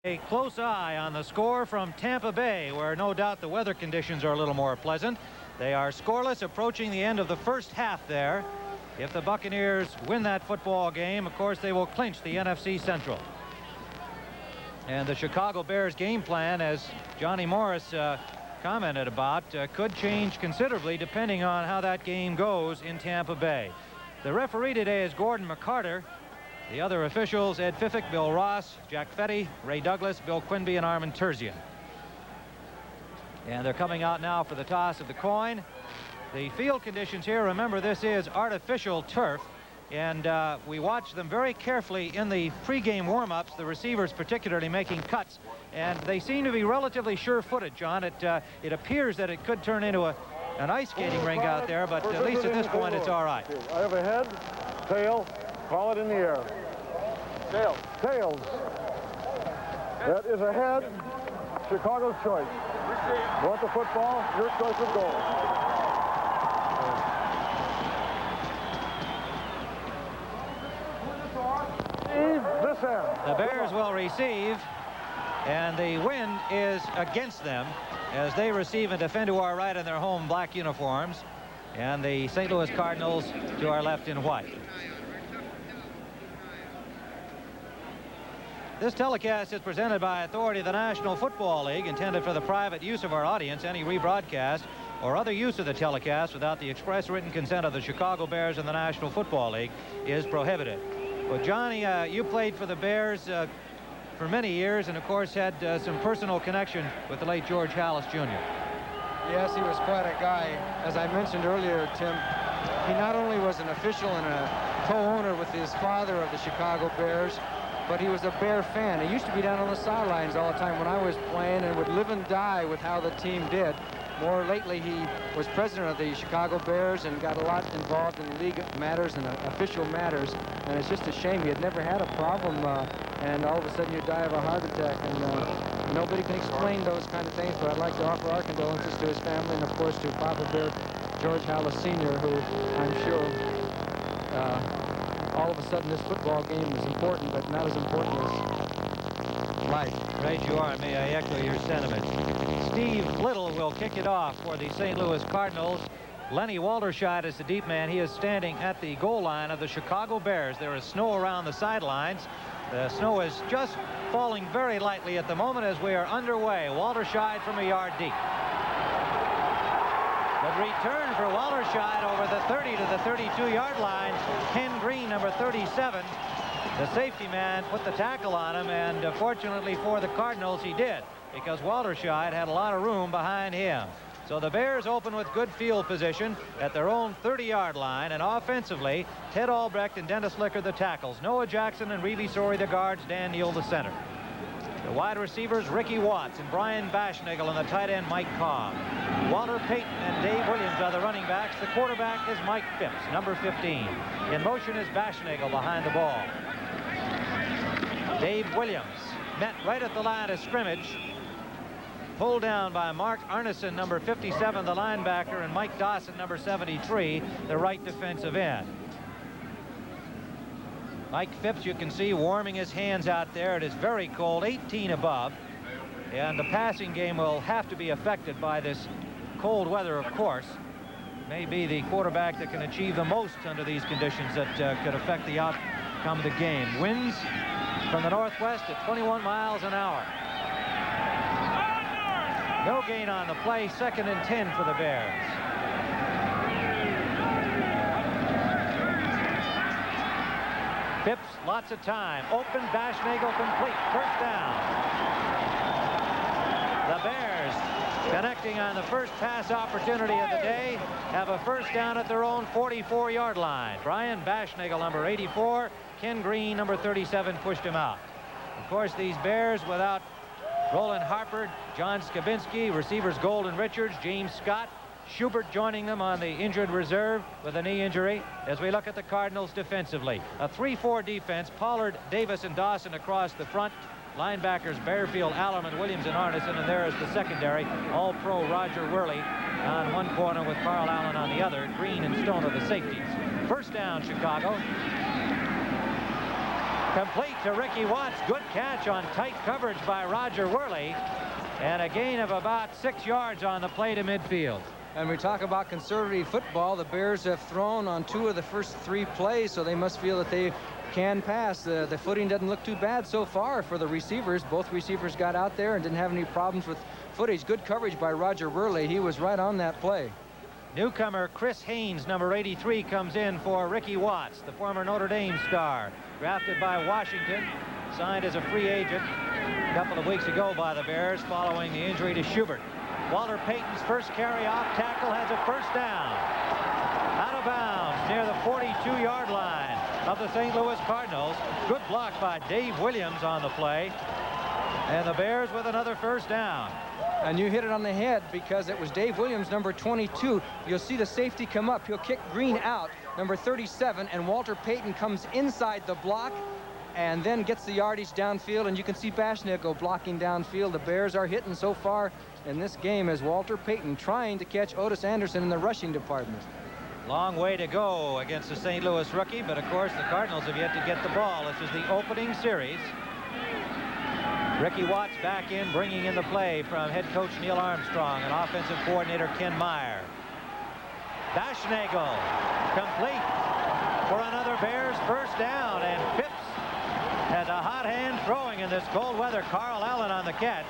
A close eye on the score from Tampa Bay, where no doubt the weather conditions are a little more pleasant. They are scoreless, approaching the end of the first half there. If the Buccaneers win that football game, of course, they will clinch the NFC Central. And the Chicago Bears game plan, as Johnny Morris commented about, could change considerably depending on how that game goes in Tampa Bay. The referee today is Gordon McCarter. The other officials, Ed Pfiffick, Bill Ross, Jack Fetty, Ray Douglas, Bill Quinby, and Armin Terzian. And they're coming out now for the toss of the coin. The field conditions here, remember, this is artificial turf, and we watch them very carefully in the pregame warm-ups, the receivers particularly making cuts, and they seem to be relatively sure-footed, John. It appears that it could turn into an ice skating rink out there, but at least at this point it's all right. I have a head, tail, call it in the air. Tails. Tails. That is a head. Chicago's choice. Want the football? Your choice of goal. This end. The Bears will receive, and the wind is against them as they receive and defend to our right in their home black uniforms, and the St. Louis Cardinals to our left in white. This telecast is presented by authority of the National Football League, intended for the private use of our audience. Any rebroadcast or other use of the telecast without the express written consent of the Chicago Bears and the National Football League is prohibited. Well, Johnny, you played for the Bears for many years and, of course, had some personal connection with the late George Halas, Jr. Yes, he was quite a guy. As I mentioned earlier, Tim, he not only was an official and a co-owner with his father of the Chicago Bears, but he was a Bear fan. He used to be down on the sidelines all the time when I was playing and would live and die with how the team did. More lately, he was president of the Chicago Bears and got a lot involved in league matters and official matters. And it's just a shame. He had never had a problem, and all of a sudden you die of a heart attack. And nobody can explain those kind of things, but I'd like to offer our condolences to his family and, of course, to Papa Bear George Halas Sr., who I'm sure all of a sudden this football game is important, but not as important as life. Right you are. May I echo your sentiments. Steve Little will kick it off for the St. Louis Cardinals. Lenny Walderscheid is the deep man. He is standing at the goal line of the Chicago Bears. There is snow around the sidelines. The snow is just falling very lightly at the moment as we are underway. Walderscheid from a yard deep. But return for Walderscheid over the 30 to the 32-yard line. Ken Green, number 37, the safety man, put the tackle on him, and fortunately for the Cardinals, he did, because Walderscheid had a lot of room behind him. So the Bears open with good field position at their own 30-yard line, and offensively, Ted Albrecht and Dennis Licker the tackles, Noah Jackson and Reeve Sorey the guards, Dan Neal the center. The wide receivers, Ricky Watts and Brian Baschnagel, and the tight end, Mike Cobb. Walter Payton and Dave Williams are the running backs. The quarterback is Mike Phipps, number 15. In motion is Baschnagel behind the ball. Dave Williams met right at the line of scrimmage. Pulled down by Mark Arneson, number 57, the linebacker, and Mike Dawson, number 73, the right defensive end. Mike Phipps, you can see, warming his hands out there. It is very cold, 18 above. And the passing game will have to be affected by this cold weather, of course. May be the quarterback that can achieve the most under these conditions that could affect the outcome of the game. Winds from the northwest at 21 miles an hour. No gain on the play, 2nd and 10 for the Bears. Phipps, lots of time. Open, Baschnagel complete. First down. The Bears, connecting on the first pass opportunity of the day, have a first down at their own 44-yard line. Brian Baschnagel, number 84. Ken Green, number 37, pushed him out. Of course, these Bears without Roland Harper, John Skabinski, receivers Golden Richards, James Scott, Schubert joining them on the injured reserve with a knee injury. As we look at the Cardinals defensively, a 3-4 defense. Pollard, Davis, and Dawson across the front. Linebackers Bearfield, Allerman, Williams, and Arneson, and there is the secondary. All-Pro Roger Worley on one corner with Carl Allen on the other. Green and Stone are the safeties. First down, Chicago. Complete to Ricky Watts. Good catch on tight coverage by Roger Worley. And a gain of about 6 yards on the play to midfield. And we talk about conservative football. The Bears have thrown on 2 of the first 3 plays, so they must feel that they can pass. The footing doesn't look too bad so far for the receivers. Both receivers got out there and didn't have any problems with footage. Good coverage by Roger Worley. He was right on that play. Newcomer Chris Haynes, number 83, comes in for Ricky Watts, the former Notre Dame star, drafted by Washington, signed as a free agent a couple of weeks ago by the Bears following the injury to Schubert. Walter Payton's first carry off tackle has a first down. Out of bounds near the 42-yard line of the St. Louis Cardinals. Good block by Dave Williams on the play. And the Bears with another first down. And you hit it on the head because it was Dave Williams, number 22. You'll see the safety come up. He'll kick Green out, number 37, and Walter Payton comes inside the block and then gets the yardage downfield, and you can see Bashnickel blocking downfield. The Bears are hitting so far in this game as Walter Payton trying to catch Otis Anderson in the rushing department. Long way to go against the St. Louis rookie, but of course the Cardinals have yet to get the ball. This is the opening series. Ricky Watts back in, bringing in the play from head coach Neil Armstrong and offensive coordinator Ken Meyer. Bashnickel complete for another Bears first down, and Phipps has a hot hand throwing in this cold weather. Carl Allen on the catch.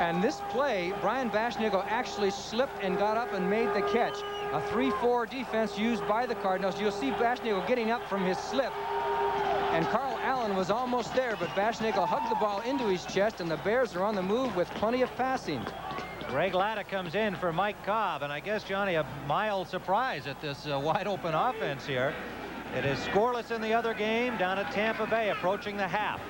And this play, Brian Bashnickel actually slipped and got up and made the catch. A 3-4 defense used by the Cardinals. You'll see Bashnickel getting up from his slip. And Carl Allen was almost there, but Bashnickel hugged the ball into his chest, and the Bears are on the move with plenty of passing. Greg Latta comes in for Mike Cobb, and I guess, Johnny, a mild surprise at this wide-open offense here. It is scoreless in the other game down at Tampa Bay, approaching the half.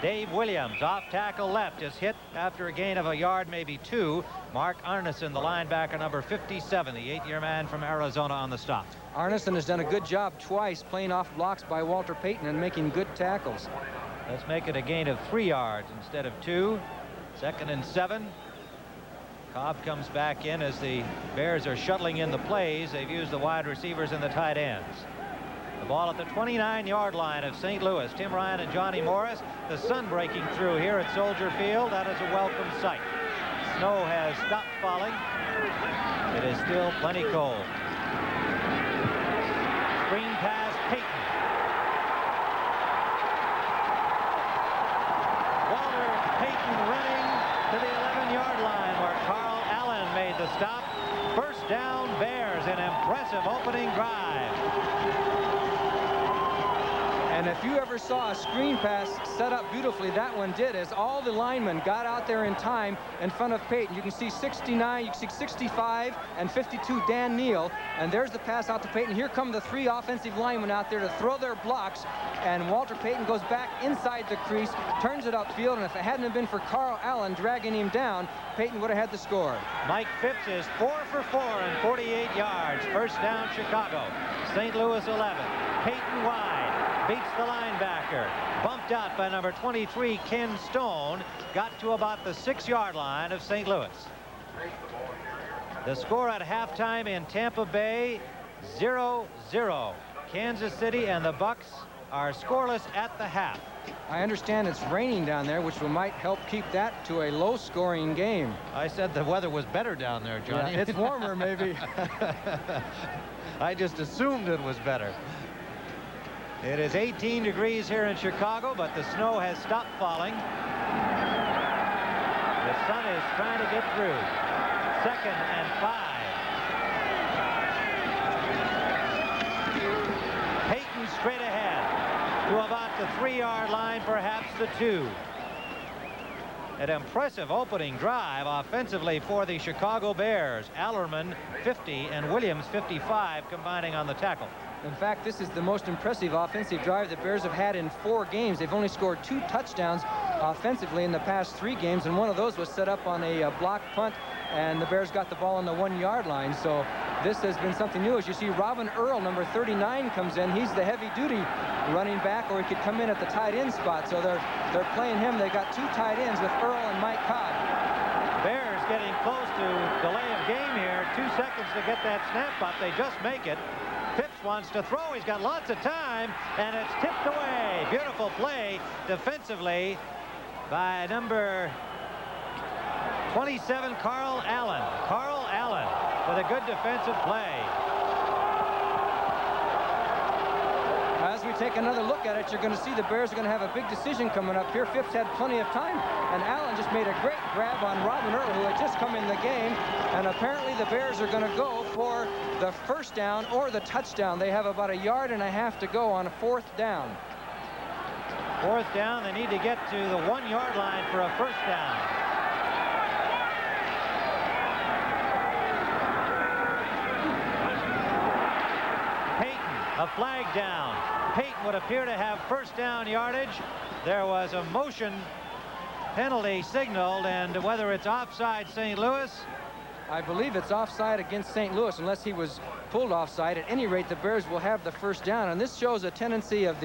Dave Williams, off tackle left, is hit after a gain of a yard, maybe 2. Mark Arneson, the linebacker, number 57, the 8-year man from Arizona, on the stop. Arneson has done a good job twice playing off blocks by Walter Payton and making good tackles. Let's make it a gain of 3 yards instead of 2. 2nd and 7. Cobb comes back in as the Bears are shuttling in the plays. They've used the wide receivers and the tight ends. The ball at the 29-yard line of St. Louis. Tim Ryan and Johnny Morris. The sun breaking through here at Soldier Field. That is a welcome sight. Snow has stopped falling. It is still plenty cold. Screen pass, Payton. Walter Payton running to the 11-yard line where Carl Allen made the stop. First down, Bears. An impressive opening drive. And if you ever saw a screen pass set up beautifully, that one did, as all the linemen got out there in time in front of Payton. You can see 69, you can see 65 and 52 Dan Neal, and there's the pass out to Payton. Here come the 3 offensive linemen out there to throw their blocks, and Walter Payton goes back inside the crease, turns it upfield, and if it hadn't been for Carl Allen dragging him down, Payton would have had the score. Mike Phipps is 4 for 4 and 48 yards. First down, Chicago. St. Louis 11. Payton wide. Beats the linebacker. Bumped out by number 23, Ken Stone. Got to about the 6-yard line of St. Louis. The score at halftime in Tampa Bay, 0-0. Kansas City and the Bucks are scoreless at the half. I understand it's raining down there, which might help keep that to a low-scoring game. I said the weather was better down there, Johnny. Yeah, it's warmer, maybe. I just assumed it was better. It is 18 degrees here in Chicago, but the snow has stopped falling. The sun is trying to get through. 2nd and 5. Payton straight ahead to about the 3-yard line, perhaps the 2. An impressive opening drive offensively for the Chicago Bears. Allerman 50 and Williams 55 combining on the tackle. In fact, this is the most impressive offensive drive the Bears have had in 4 games. They've only scored 2 touchdowns offensively in the past 3 games, and one of those was set up on a block punt, and the Bears got the ball on the 1-yard line. So this has been something new. As you see, Robin Earl, number 39, comes in. He's the heavy-duty running back, or he could come in at the tight end spot. So they're playing him. They got 2 tight ends with Earl and Mike Cobb. Bears getting close to delay of game here. 2 seconds to get that snap up. They just make it. Phipps wants to throw. He's got lots of time, and it's tipped away. Beautiful play defensively by number 27, Carl Allen. Carl Allen with a good defensive play. As we take another look at it, you're going to see the Bears are going to have a big decision coming up here. Phipps had plenty of time, and Allen just made a great grab on Robin Earl, who had just come in the game. And apparently the Bears are going to go for the first down or the touchdown. They have about 1.5 yards to go on a 4th down. 4th down, they need to get to the 1-yard line for a first down. A flag down. Payton would appear to have first down yardage. There was a motion penalty signaled, and whether it's offside St. Louis. I believe it's offside against St. Louis unless he was pulled offside. At any rate, the Bears will have the first down, and this shows a tendency of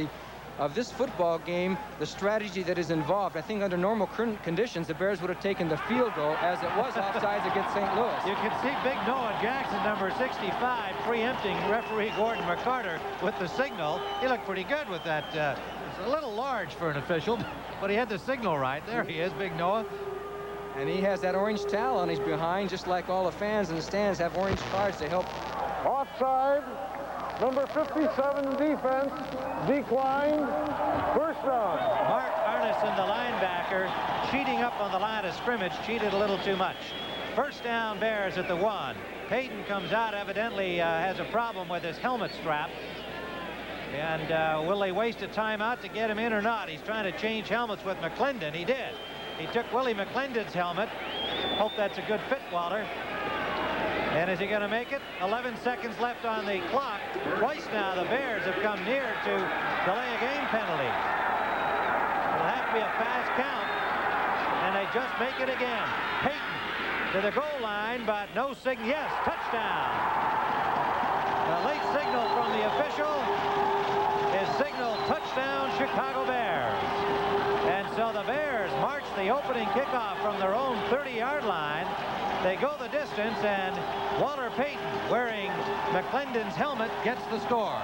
this football game, the strategy that is involved. I think under normal conditions, the Bears would have taken the field goal, as it was offsides against St. Louis. You can see Big Noah Jackson, number 65, preempting referee Gordon McCarter with the signal. He looked pretty good with that. It's a little large for an official, but he had the signal right. There he is, Big Noah. And he has that orange towel on his behind, just like all the fans in the stands have orange cards to help. Offside. Number 57 defense declined. First down. Mark Arneson, the linebacker, cheating up on the line of scrimmage, cheated a little too much. First down, Bears at the 1. Payton comes out, evidently has a problem with his helmet strap. And will they waste a timeout to get him in or not? He's trying to change helmets with McClendon. He did. He took Willie McClendon's helmet. Hope that's a good fit, Walter. And is he going to make it? 11 seconds left on the clock. Twice now the Bears have come near to delay a game penalty. It'll have to be a fast count. And they just make it again. Payton to the goal line, but no signal. Yes, touchdown. The late signal from the official is signal touchdown Chicago Bears. And so the Bears march the opening kickoff from their own 30-yard line. They go the distance, and Walter Payton, wearing McClendon's helmet, gets the score.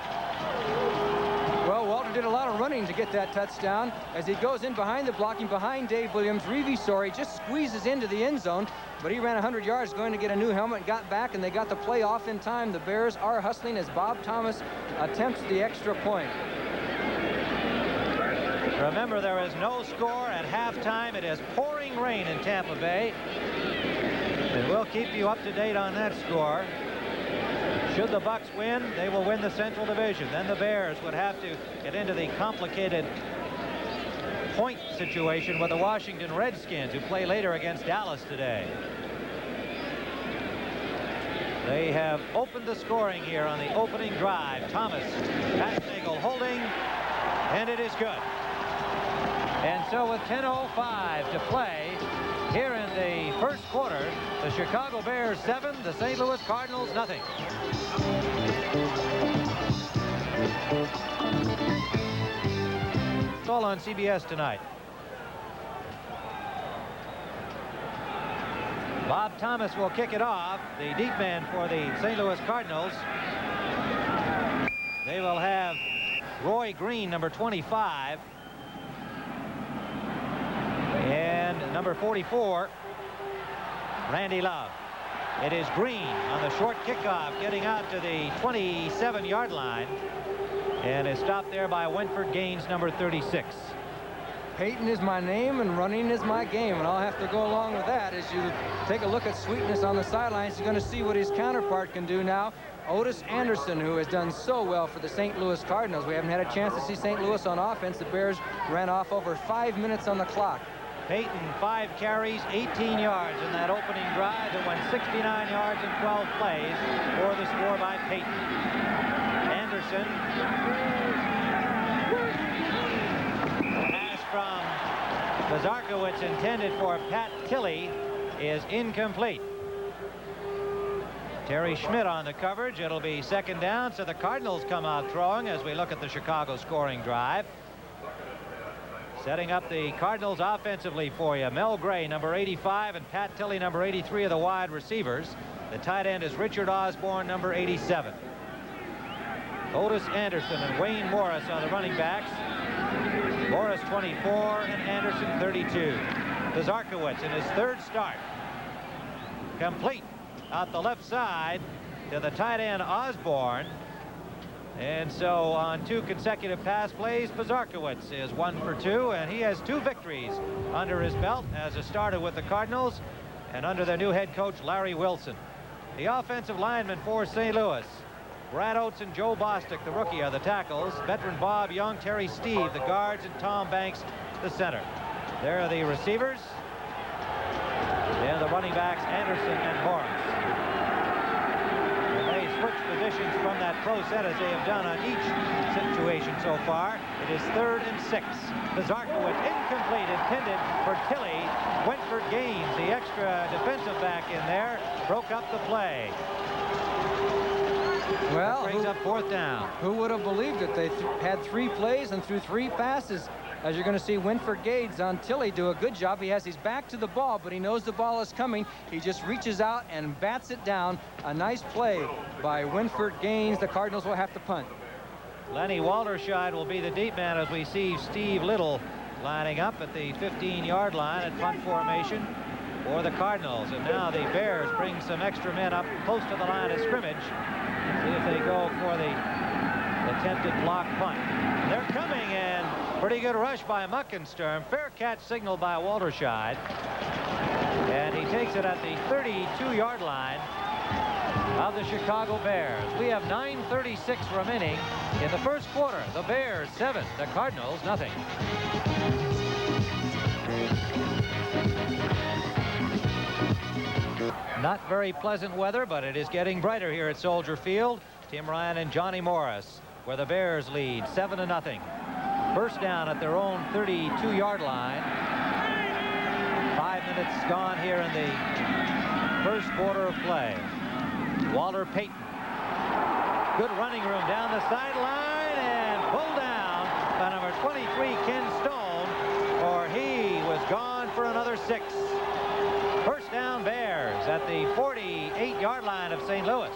Well, Walter did a lot of running to get that touchdown. As he goes in behind the blocking, behind Dave Williams, Revisori just squeezes into the end zone, but he ran 100 yards going to get a new helmet, got back, and they got the play off in time. The Bears are hustling as Bob Thomas attempts the extra point. Remember, there is no score at halftime. It is pouring rain in Tampa Bay. And we'll keep you up to date on that score. Should the Bucks win, they will win the Central Division. Then the Bears would have to get into the complicated point situation with the Washington Redskins, who play later against Dallas today. They have opened the scoring here on the opening drive. Thomas, Patnagel holding, and it is good. And so with 10:05 to play here in the first quarter, the Chicago Bears 7, the St. Louis Cardinals nothing. It's all on CBS tonight. Bob Thomas will kick it off, the deep man for the St. Louis Cardinals. They will have Roy Green, number 25. And number 44, Randy Love. It is Green on the short kickoff, getting out to the 27-yard line, and is stopped there by Winford Gaines, number 36. Payton is my name and running is my game, and I'll have to go along with that. As you take a look at Sweetness on the sidelines, you're going to see what his counterpart can do now. Otis Anderson, who has done so well for the St. Louis Cardinals. We haven't had a chance to see St. Louis on offense. The Bears ran off over 5 minutes on the clock. Payton, 5 carries, 18 yards in that opening drive that went 69 yards in 12 plays for the score by Payton. Anderson. Pass from Bazarkowicz intended for Pat Tilley is incomplete. Terry Schmidt on the coverage. It'll be second down, so the Cardinals come out throwing as we look at the Chicago scoring drive. Setting up the Cardinals offensively for you. Mel Gray, number 85, and Pat Tilley, number 83, are the wide receivers. The tight end is Richard Osborne, number 87. Otis Anderson and Wayne Morris are the running backs. Morris 24 and Anderson 32. Pizarkowicz in his third start. Complete out the left side to the tight end Osborne. And so on 2 consecutive pass plays, Pizarkowicz is 1 for 2, and he has 2 victories under his belt as a starter with the Cardinals and under their new head coach Larry Wilson. The offensive linemen for St. Louis, Brad Oates and Joe Bostic, the rookie, are the tackles. Veteran Bob Young, Terry Steve, the guards, and Tom Banks, the center. There are the receivers. And the running backs, Anderson and Morris. And they switch positions from that pro set as they have done on each situation so far. It is 3rd and 6. Pizarkowicz incomplete, intended for Tilley. Wentford Gaines, the extra defensive back in there, broke up the play. Well, that brings up 4th down. Who would have believed it? They had 3 plays and threw 3 passes. As you're going to see Wentford Gaines on Tilley do a good job. He has his back to the ball, but he knows the ball is coming. He just reaches out and bats it down. A nice play by Wentford Gaines. The Cardinals will have to punt. Lenny Walterscheid will be the deep man as we see Steve Little lining up at the 15-yard line at punt formation for the Cardinals. And now the Bears bring some extra men up close to the line of scrimmage. See if they go for the attempted block punt. They're coming, and pretty good rush by Muckensturm. Fair catch signal by Walterscheid. And he takes it at the 32-yard line of the Chicago Bears. We have 9:36 remaining in the first quarter. The Bears 7, the Cardinals nothing. Not very pleasant weather, but it is getting brighter here at Soldier Field. Tim Ryan and Johnny Morris, where the Bears lead 7-0. First down at their own 32-yard line. 5 minutes gone here in the first quarter of play. Walter Payton. Good running room down the sideline and pulled down by number 23, Ken Stone, or he was gone for another 6. First down, Bears at the 48-yard line of St. Louis.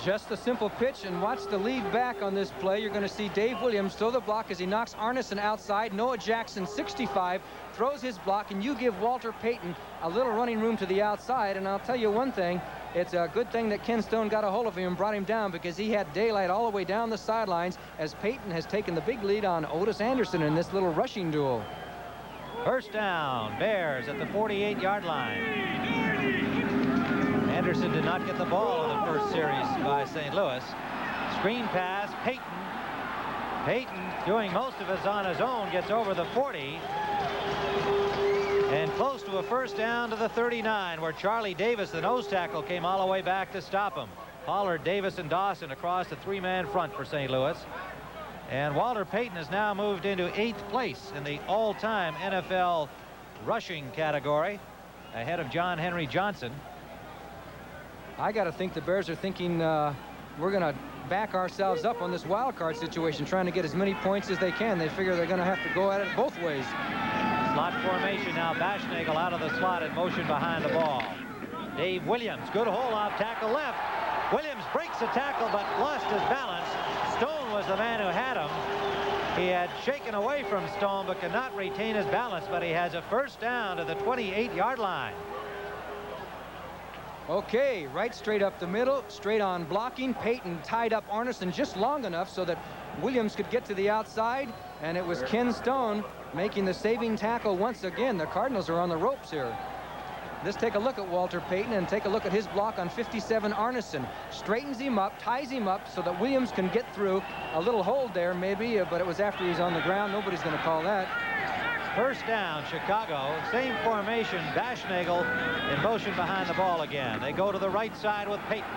Just a simple pitch, and watch the lead back on this play. You're going to see Dave Williams throw the block as he knocks Arneson outside. Noah Jackson, 65, throws his block, and you give Walter Payton a little running room to the outside. And I'll tell you one thing, it's a good thing that Ken Stone got a hold of him and brought him down, because he had daylight all the way down the sidelines as Payton has taken the big lead on Otis Anderson in this little rushing duel. First down, Bears at the 48-yard line. Anderson did not get the ball in the first series by St. Louis. Screen pass, Payton. Payton, doing most of it on his own, gets over the 40. And close to a first down to the 39, where Charlie Davis, the nose tackle, came all the way back to stop him. Pollard, Davis, and Dawson across the 3-man front for St. Louis. And Walter Payton has now moved into 8th place in the all-time NFL rushing category, ahead of John Henry Johnson. I got to think the Bears are thinking we're going to back ourselves up on this wild card situation, trying to get as many points as they can. They figure they're going to have to go at it both ways. Slot formation now. Bashnagel out of the slot in motion behind the ball. Dave Williams, good hold off tackle left. Williams breaks the tackle but lost his balance. Stone was the man who had him. He had shaken away from Stone but could not retain his balance, but he has a first down to the 28-yard line. Okay, right straight up the middle, straight on blocking. Payton tied up Arneson just long enough so that Williams could get to the outside, and it was Ken Stone making the saving tackle once again. The Cardinals are on the ropes here. Let's take a look at Walter Payton and take a look at his block on 57, Arneson. Straightens him up, ties him up so that Williams can get through. A little hold there maybe, but it was after he's on the ground. Nobody's going to call that. First down, Chicago. Same formation. Bashnagel in motion behind the ball again. They go to the right side with Payton.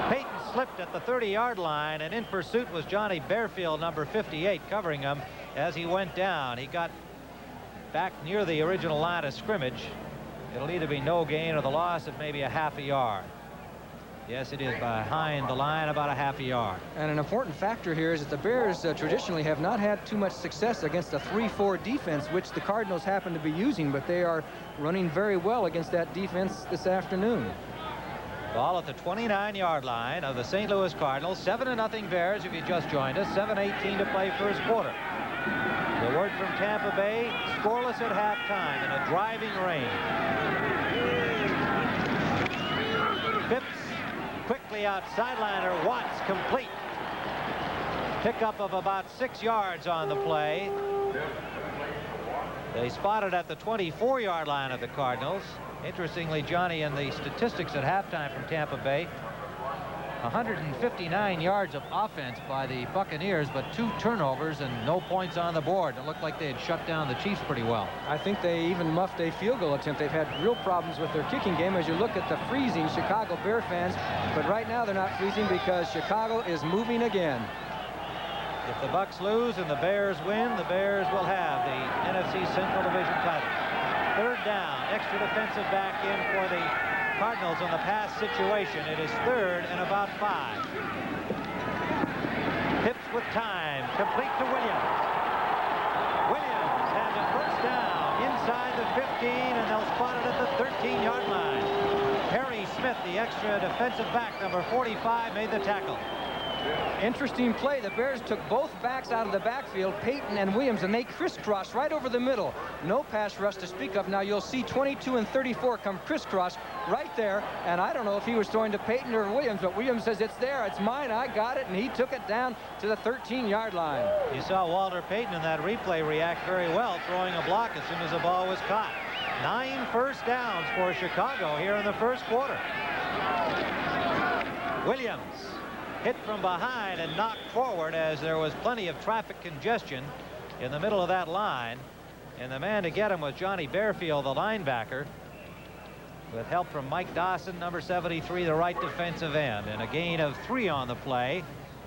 Payton slipped at the 30-yard line, and in pursuit was Johnny Bearfield, number 58, covering him as he went down. He got back near the original line of scrimmage. It'll either be no gain or the loss of maybe a half a yard. Yes, it is behind the line about a half a yard. And an important factor here is that the Bears traditionally have not had too much success against a 3-4 defense, which the Cardinals happen to be using, but they are running very well against that defense this afternoon. Ball at the 29-yard line of the St. Louis Cardinals. 7-0 Bears if you just joined us. 7:18 to play first quarter. The word from Tampa Bay, scoreless at halftime in a driving rain. Phipps quickly out sideliner. Watts complete. Pickup of about 6 yards on the play. They spotted at the 24-yard line of the Cardinals. Interestingly, Johnny, in the statistics at halftime from Tampa Bay, 159 yards of offense by the Buccaneers, but 2 turnovers and no points on the board. It looked like they had shut down the Chiefs pretty well. I think they even muffed a field goal attempt. They've had real problems with their kicking game as you look at the freezing Chicago Bear fans. But right now they're not freezing because Chicago is moving again. If the Bucs lose and the Bears win, the Bears will have the NFC Central Division title. Third down, extra defensive back in for the Cardinals on the pass situation. It is third and about 5. Phipps with time, complete to Williams. Williams has a first down inside the 15, and they'll spot it at the 13-yard line. Harry Smith, the extra defensive back, number 45, made the tackle. Interesting play. The Bears took both backs out of the backfield, Payton and Williams, and they crisscrossed right over the middle. No pass rush to speak of. Now you'll see 22 and 34 come crisscross right there, and I don't know if he was throwing to Payton or Williams, but Williams says it's there, it's mine, I got it, and he took it down to the 13-yard line. You saw Walter Payton in that replay react very well, throwing a block as soon as the ball was caught. 9 first downs for Chicago here in the first quarter. Williams hit from behind and knocked forward as there was plenty of traffic congestion in the middle of that line, and the man to get him was Johnny Bearfield, the linebacker, with help from Mike Dawson, number 73, the right defensive end, and a gain of 3 on the play.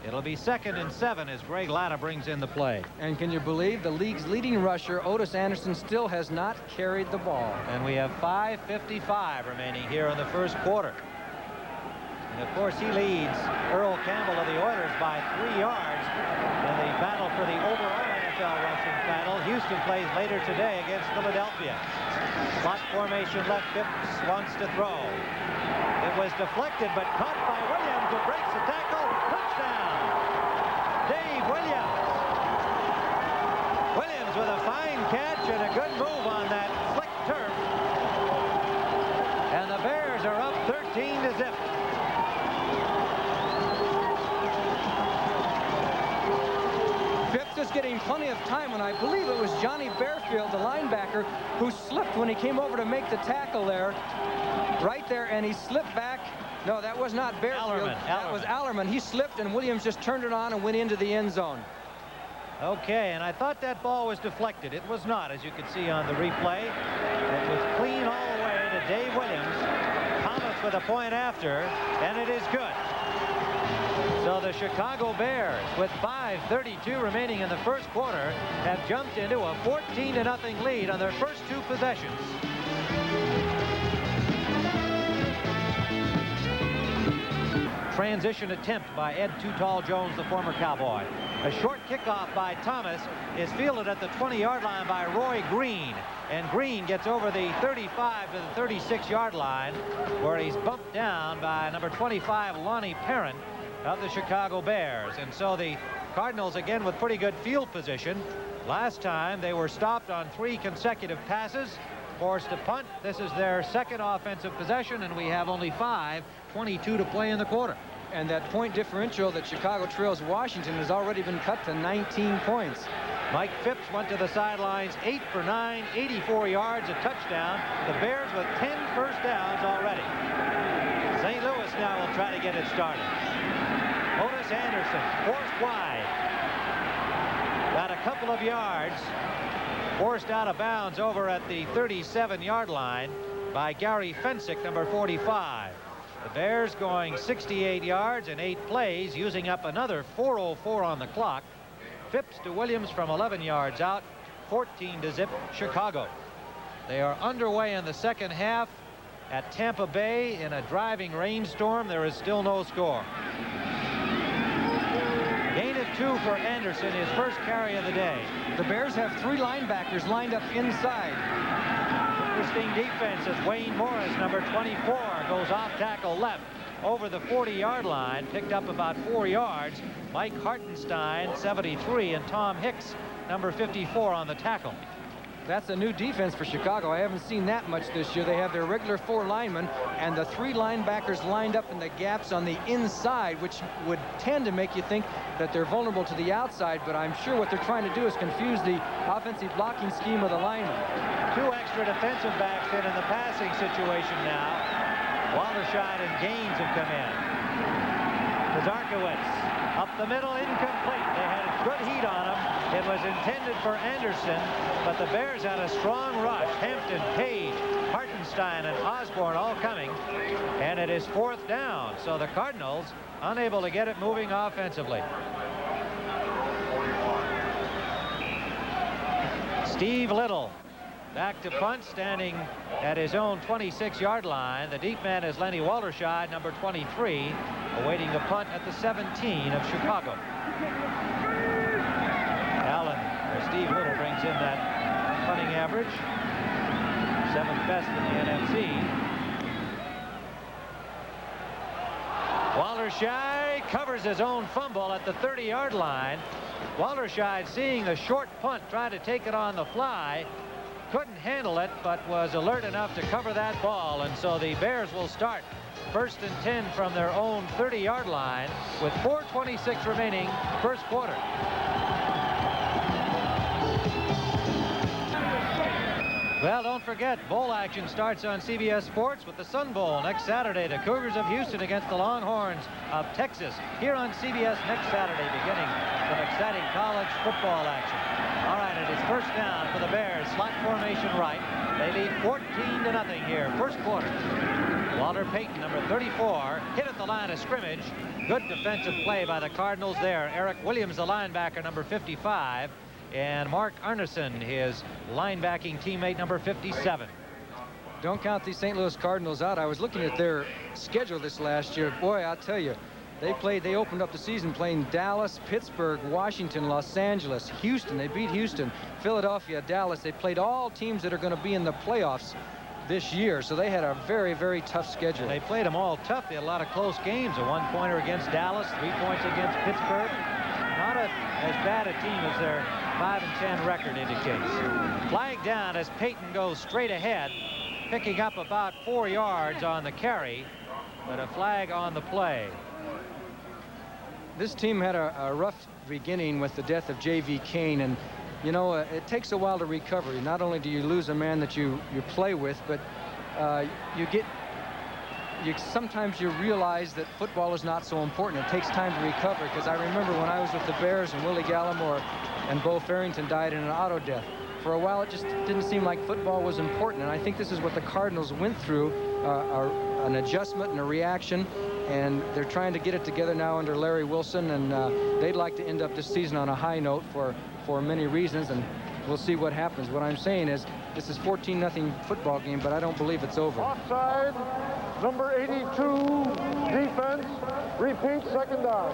It'll be 2nd and 7 as Greg Latta brings in the play. And can you believe the league's leading rusher, Otis Anderson, still has not carried the ball. And we have 5:55 remaining here in the first quarter. And of course, he leads Earl Campbell of the Oilers by 3 yards in the battle for the overall NFL rushing title. Houston plays later today against Philadelphia. Slot formation left. Phipps wants to throw. It was deflected, but caught by Williams, who breaks the tackle. Touchdown! Dave Williams. Williams with a fine catch and a good move on that slick turf. And the Bears are up 13-0. Phipps is getting plenty of time, and I believe it was Johnny Bearfield, the linebacker, who slipped when he came over to make the tackle there. Right there, and he slipped back. No, that was not Bearfield. That was Allerman. He slipped, and Williams just turned it on and went into the end zone. Okay, and I thought that ball was deflected. It was not, as you can see on the replay. It was clean all the way to Dave Williams. Thomas with a point after, and it is good. So the Chicago Bears, with 5:32 remaining in the first quarter, have jumped into a 14-0 lead on their first 2 possessions. Transition attempt by Ed Too Tall Jones, the former Cowboy. A short kickoff by Thomas is fielded at the 20-yard line by Roy Green. And Green gets over the 35 to the 36-yard line, where he's bumped down by number 25, Lonnie Perrin, of the Chicago Bears. And so the Cardinals again with pretty good field position. Last time they were stopped on 3 consecutive passes, forced to punt. This is their 2nd offensive possession, and we have only 5:22 to play in the quarter. And that point differential that Chicago trails Washington has already been cut to 19 points. Mike Phipps went to the sidelines, 8 for 9, 84 yards, a touchdown. The Bears with 10 first downs already. St. Louis now will try to get it started. Otis Anderson forced wide. Got a couple of yards. Forced out of bounds over at the 37-yard line by Gary Fensick, number 45. The Bears going 68 yards in 8 plays, using up another 4:04 on the clock. Phipps to Williams from 11 yards out, 14-0 Chicago. They are underway in the second half at Tampa Bay in a driving rainstorm. There is still no score. Gain of 2 for Anderson, his first carry of the day. The Bears have 3 linebackers lined up inside. Interesting defense as Wayne Morris, number 24, goes off tackle left. over the 40-yard line, picked up about 4 yards. Mike Hartenstein, 73, and Tom Hicks, number 54, on the tackle. That's a new defense for Chicago. I haven't seen that much this year. They have their regular 4 linemen and the 3 linebackers lined up in the gaps on the inside, which would tend to make you think that they're vulnerable to the outside, but I'm sure what they're trying to do is confuse the offensive blocking scheme of the linemen. 2 extra defensive backs in the passing situation now. Walderscheid and Gaines have come in. Zarkowitz up the middle, incomplete. They had a good heat on him. It was intended for Anderson, but the Bears had a strong rush. Hampton, Page, Hartenstein, and Osborne all coming, and it is 4th down. So the Cardinals unable to get it moving offensively. Steve Little back to punt, standing at his own 26-yard line. The deep man is Lenny Walderscheid, number 23, awaiting the punt at the 17 of Chicago. Allen, or Steve Little, brings in that punting average, 7th best in the NFC. Walderscheid covers his own fumble at the 30-yard line. Walderscheid, seeing the short punt, tried to take it on the fly. Couldn't handle it, but was alert enough to cover that ball, and so the Bears will start 1st and 10 from their own 30-yard line with 4:26 remaining, first quarter. Well, don't forget, bowl action starts on CBS Sports with the Sun Bowl next Saturday. The Cougars of Houston against the Longhorns of Texas here on CBS next Saturday, beginning some exciting college football action. All right, it is 1st down for the Bears. Slot formation right. They lead 14-0 here, first quarter. Walter Payton, number 34, hit at the line of scrimmage. Good defensive play by the Cardinals there. Eric Williams, the linebacker, number 55. And Mark Arneson, his linebacking teammate, number 57. Don't count these St. Louis Cardinals out. I was looking at their schedule this last year. Boy, I'll tell you, they opened up the season playing Dallas, Pittsburgh, Washington, Los Angeles, Houston. They beat Houston, Philadelphia, Dallas. They played all teams that are going to be in the playoffs this year, so they had a very, very tough schedule. They played them all tough. They had a lot of close games. A 1-pointer against Dallas, 3 points against Pittsburgh. Not as bad a team as their 5-10 record indicates. Flag down as Payton goes straight ahead, picking up about 4 yards on the carry, but a flag on the play. This team had a rough beginning with the death of J.V. Kane, and you know, it takes a while to recover. Not only do you lose a man that you play with, but sometimes you realize that football is not so important. It takes time to recover, because I remember when I was with the Bears and Willie Gallimore and Bo Farrington died in an auto death. For a while, it just didn't seem like football was important, and I think this is what the Cardinals went through, an adjustment and a reaction, and they're trying to get it together now under Larry Wilson, and they'd like to end up this season on a high note for many reasons, and we'll see what happens. What I'm saying is this is 14-0 football game, but I don't believe it's over. Offside, number 82, defense, repeat, 2nd down.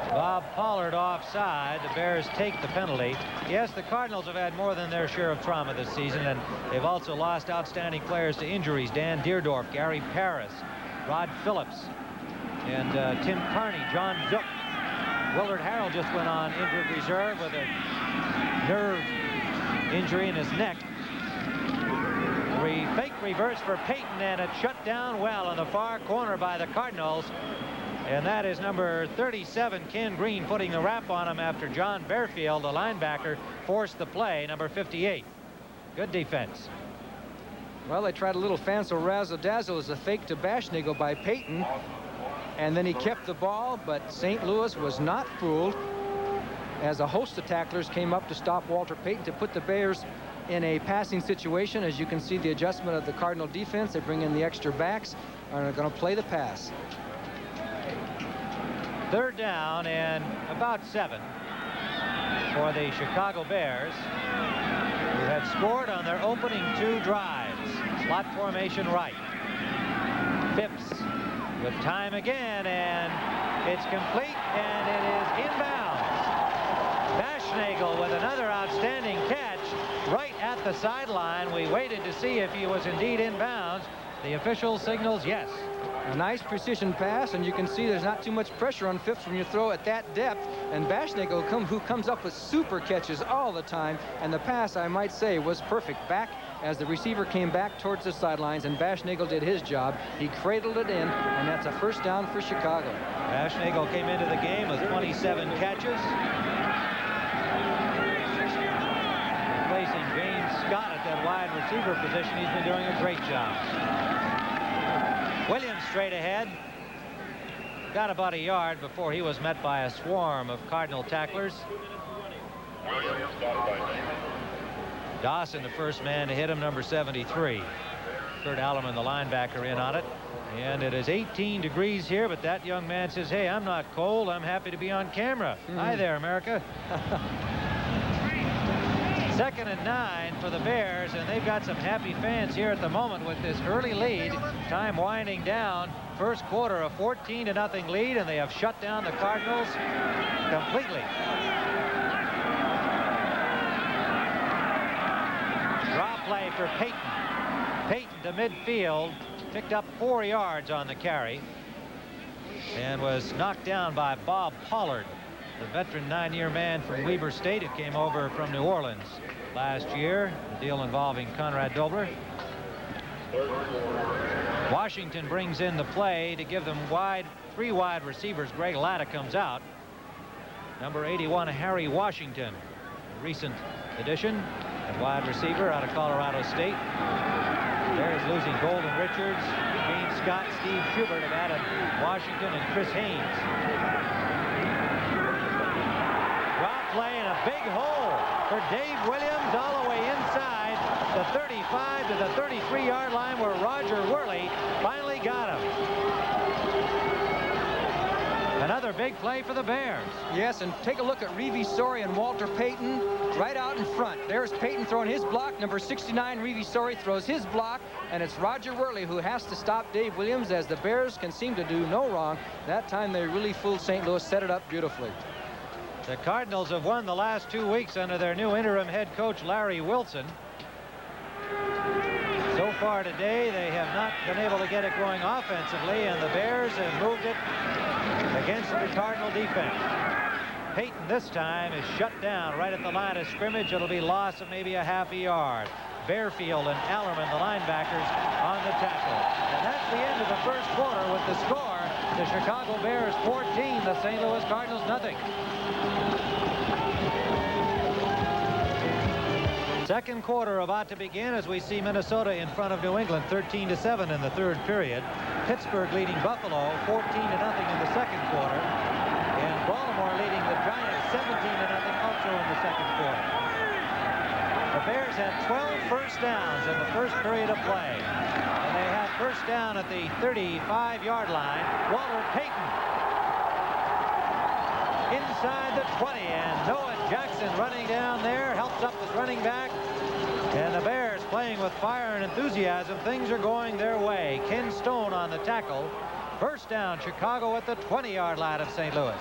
Bob Pollard offside. The Bears take the penalty. Yes, the Cardinals have had more than their share of trauma this season, and they've also lost outstanding players to injuries. Dan Deerdorf, Gary Paris, Rod Phillips, and Tim Carney, John Zook. Willard Harrell just went on injured reserve with a nerve injury in his neck. Fake reverse for Payton, and it's shut down well in the far corner by the Cardinals. And that is number 37, Ken Green, putting the wrap on him after John Bearfield, the linebacker, forced the play, number 58. Good defense. Well, they tried a little fanciful razzle-dazzle as a fake to Bashnigel by Payton, and then he kept the ball, but St. Louis was not fooled as a host of tacklers came up to stop Walter Payton to put the Bears in a passing situation. As you can see, the adjustment of the Cardinal defense, they bring in the extra backs and are going to play the pass. 3rd down and about 7 for the Chicago Bears, who had scored on their opening 2 drives. Slot formation right. Phipps with time again, and it's complete, and it is inbounds. Bashnagel with another outstanding catch right at the sideline. We waited to see if he was indeed inbounds. The official signals yes. A nice precision pass, and you can see there's not too much pressure on Phipps when you throw at that depth. And Bashnagle, who comes up with super catches all the time, and the pass, I might say, was perfect. Back as the receiver came back towards the sidelines, and Bashnagle did his job. He cradled it in, and that's a first down for Chicago. Bashnagle came into the game with 27 catches. Replacing James Scott at that wide receiver position. He's been doing a great job. Williams straight ahead. Got about a yard before he was met by a swarm of Cardinal tacklers. Dawson, the first man to hit him, number 73. Kurt Allerman, the linebacker, in on it. And it is 18 degrees here, but that young man says, hey, I'm not cold. I'm happy to be on camera. Hi there, America. 2nd and 9 for the Bears, and they've got some happy fans here at the moment with this early lead. Time winding down. First quarter, a 14-0 lead, and they have shut down the Cardinals completely. Draw play for Payton. Payton to midfield, picked up 4 yards on the carry, and was knocked down by Bob Pollard, the veteran 9-year man from Weber State who came over from New Orleans last year. The deal involving Conrad Dobler. Washington brings in the play to give them 3 wide receivers. Greg Latta comes out. Number 81, Harry Washington, a recent addition at wide receiver out of Colorado State. Bears losing Golden Richards, James Scott, Steve Schubert have added Washington and Chris Haynes. Play in a big hole for Dave Williams all the way inside the 35 to the 33-yard line, where Roger Worley finally got him. Another big play for the Bears. Yes, and take a look at Reeve Sorey and Walter Payton right out in front. There's Payton throwing his block. Number 69, Reeve Sorey, throws his block, and it's Roger Worley who has to stop Dave Williams, as the Bears can seem to do no wrong. That time they really fooled St. Louis, set it up beautifully. The Cardinals have won the last 2 weeks under their new interim head coach, Larry Wilson. So far today, they have not been able to get it going offensively, and the Bears have moved it against the Cardinal defense. Payton this time is shut down right at the line of scrimmage. It'll be loss of maybe a half a yard. Bearfield and Allerman, the linebackers, on the tackle. And that's the end of the first quarter with the score. The Chicago Bears 14, the St. Louis Cardinals nothing. Second quarter about to begin as we see Minnesota in front of New England 13-7 in the third period. Pittsburgh leading Buffalo 14-0 in the second quarter. And Baltimore leading the Giants 17-0 also in the second quarter. The Bears had 12 first downs in the first period of play. And they have first down at the 35-yard line. Walter Payton inside the 20, and Noah Jackson running down there helps up his running back. And the Bears playing with fire and enthusiasm. Things are going their way. Ken Stone on the tackle. First down, Chicago at the 20-yard line of St. Louis.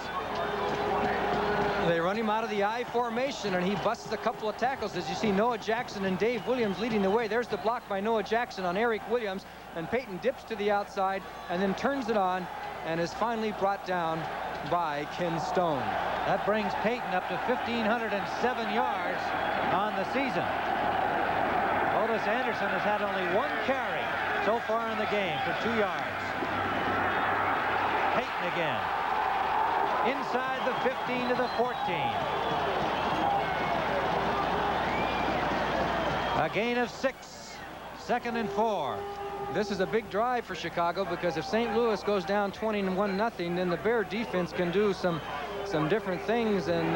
They run him out of the I formation, and he busts a couple of tackles. As you see, Noah Jackson and Dave Williams leading the way. There's the block by Noah Jackson on Eric Williams, and Payton dips to the outside and then turns it on and is finally brought down by Ken Stone. That brings Payton up to 1,507 yards on the season. Otis Anderson has had only 1 carry so far in the game for 2 yards. Payton again. Inside the 15 to the 14. A gain of 6. 2nd and 4. This is a big drive for Chicago, because if St. Louis goes down 21-0, then the Bear defense can do some different things, and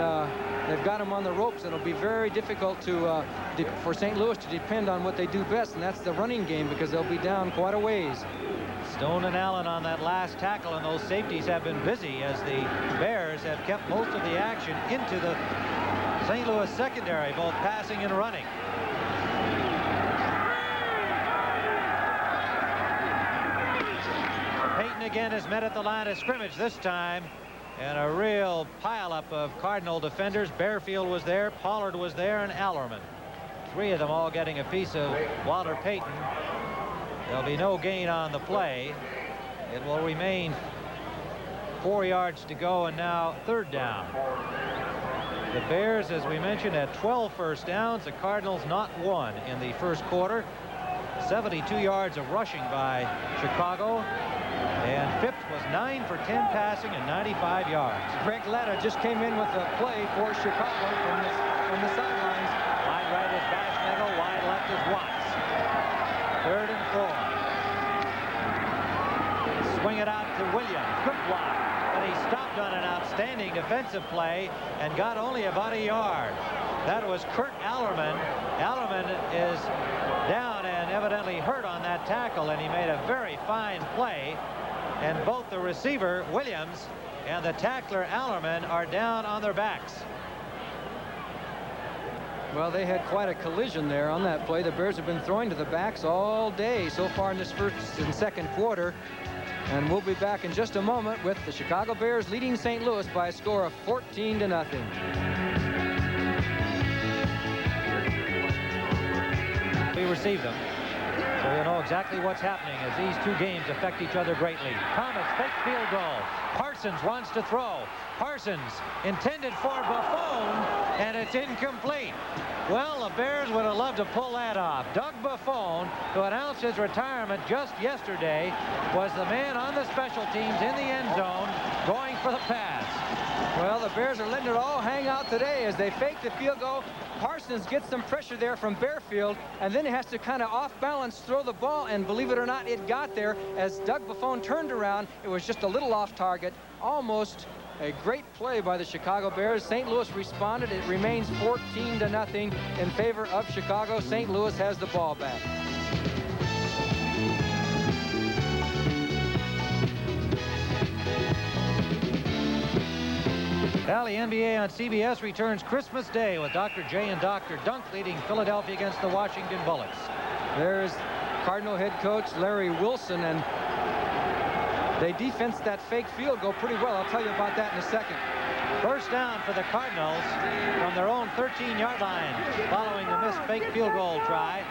they've got them on the ropes. It'll be very difficult for St. Louis to depend on what they do best, and that's the running game, because they'll be down quite a ways. Stone and Allen on that last tackle, and those safeties have been busy as the Bears have kept most of the action into the St. Louis secondary, both passing and running. Payton again is met at the line of scrimmage this time, and a real pileup of Cardinal defenders. Bearfield was there, Pollard was there, and Allerman. 3 of them all getting a piece of Walter Payton. There'll be no gain on the play. It will remain 4 yards to go, and now 3rd down. The Bears, as we mentioned, had 12 first downs. The Cardinals not one in the first quarter. 72 yards of rushing by Chicago. And Phipps was 9 for 10 passing and 95 yards. Greg Letta just came in with a play for Chicago from the sidelines. Wide right is Bashnagel, wide left is Watts. 3rd and 4. Swing it out to Williams. Good block. But he stopped on an outstanding defensive play and got only about a yard. That was Kurt Allerman. Allerman is down and evidently hurt on that tackle, and he made a very fine play. And both the receiver, Williams, and the tackler, Allerman, are down on their backs. Well, they had quite a collision there on that play. The Bears have been throwing to the backs all day so far in this first and second quarter. And we'll be back in just a moment with the Chicago Bears leading St. Louis by a score of 14-0. We receive them, so we'll know exactly what's happening as these two games affect each other greatly. Thomas, fake field goal. Parsons wants to throw. Parsons intended for Buffon, and it's incomplete. Well, the Bears would have loved to pull that off. Doug Buffon, who announced his retirement just yesterday, was the man on the special teams in the end zone going for the pass. Well, the Bears are letting it all hang out today as they fake the field goal. Parsons gets some pressure there from Bearfield, and then he has to kind of off balance throw the ball, and believe it or not, it got there. As Doug Buffon turned around, it was just a little off target. Almost a great play by the Chicago Bears. St. Louis responded. It remains 14-0 in favor of Chicago. St. Louis has the ball back. Well, the NBA on CBS returns Christmas Day with Dr. J and Dr. Dunk leading Philadelphia against the Washington Bullets. There's Cardinal head coach Larry Wilson, and they defensed that fake field goal pretty well. I'll tell you about that in a second. First down for the Cardinals from their own 13-yard line following the missed fake field goal try.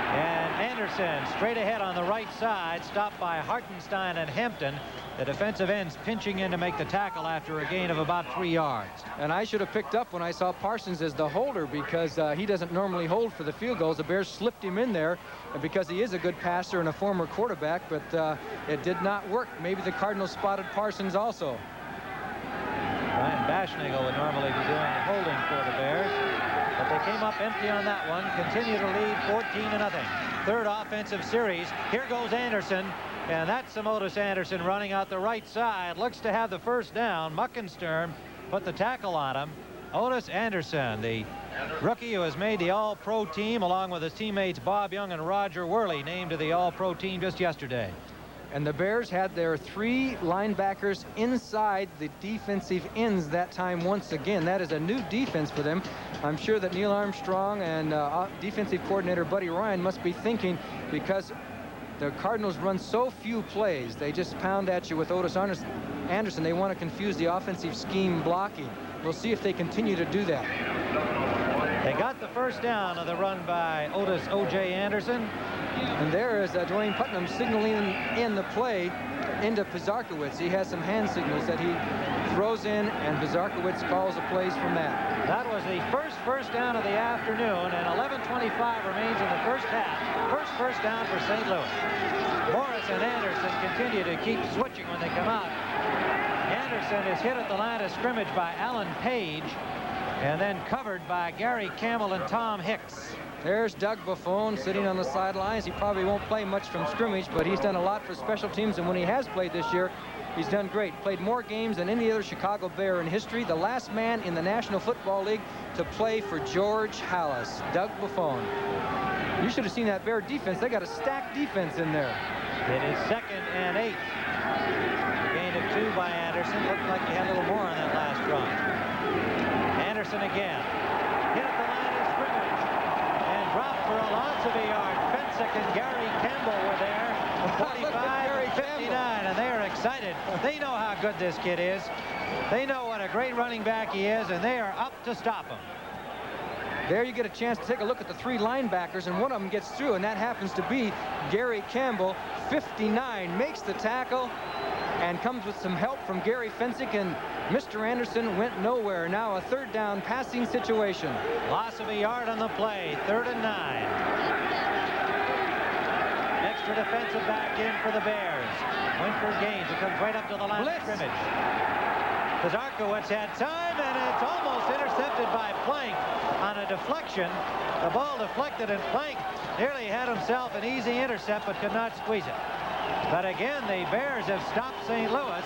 And Anderson straight ahead on the right side, stopped by Hartenstein and Hampton. The defensive ends pinching in to make the tackle after a gain of about 3 yards. And I should have picked up when I saw Parsons as the holder, because he doesn't normally hold for the field goals. The Bears slipped him in there because he is a good passer and a former quarterback, but it did not work. Maybe the Cardinals spotted Parsons also. Ryan Bashnagel would normally be doing the holding for the Bears, but they came up empty on that one. Continue to lead 14-0. Third offensive series. Here goes Anderson. And that's Otis Anderson running out the right side. Looks to have the first down. Muckenstern put the tackle on him. Otis Anderson, the rookie who has made the All-Pro team, along with his teammates Bob Young and Roger Worley, named to the All-Pro team just yesterday. And the Bears had their 3 linebackers inside the defensive ends that time once again. That is a new defense for them. I'm sure that Neil Armstrong and defensive coordinator Buddy Ryan must be thinking, because the Cardinals run so few plays. They just pound at you with Otis Anderson. They want to confuse the offensive scheme blocking. We'll see if they continue to do that. They got the first down of the run by Otis O.J. Anderson. And there is Dwayne Putnam signaling in the play into Pizarkowicz. He has some hand signals that he throws in, and Pizarkowicz calls the plays from that. That was the first down of the afternoon, and 11:25 remains in the first half. First down for St. Louis. Morris and Anderson continue to keep switching when they come out. Anderson is hit at the line of scrimmage by Alan Page, and then covered by Gary Campbell and Tom Hicks. There's Doug Buffon sitting on the sidelines. He probably won't play much from scrimmage, but he's done a lot for special teams, and when he has played this year, he's done great. Played more games than any other Chicago Bear in history. The last man in the National Football League to play for George Halas, Doug Buffon. You should have seen that Bear defense. They got a stacked defense in there. It is 2nd and 8. A gain of 2 by Anderson. Looked like he had a little more on that last run. Anderson again. Hit at the line of scrimmage and dropped for a loss of a yard. Fensick and Gary Campbell were there. 45-59, and they are excited. They know how good this kid is. They know what a great running back he is, and they are up to stop him. There you get a chance to take a look at the 3 linebackers, and one of them gets through, and that happens to be Gary Campbell. 59 makes the tackle and comes with some help from Gary Fensick, and Mr. Anderson went nowhere. Now a 3rd down passing situation. Loss of a yard on the play. 3rd and 9. Extra defensive back in for the Bears. Winford Gaines, who comes right up to the line of scrimmage. Kazarkowicz had time, and it's almost intercepted by Plank on a deflection. The ball deflected, and Plank nearly had himself an easy intercept, but could not squeeze it. But again, the Bears have stopped St. Louis.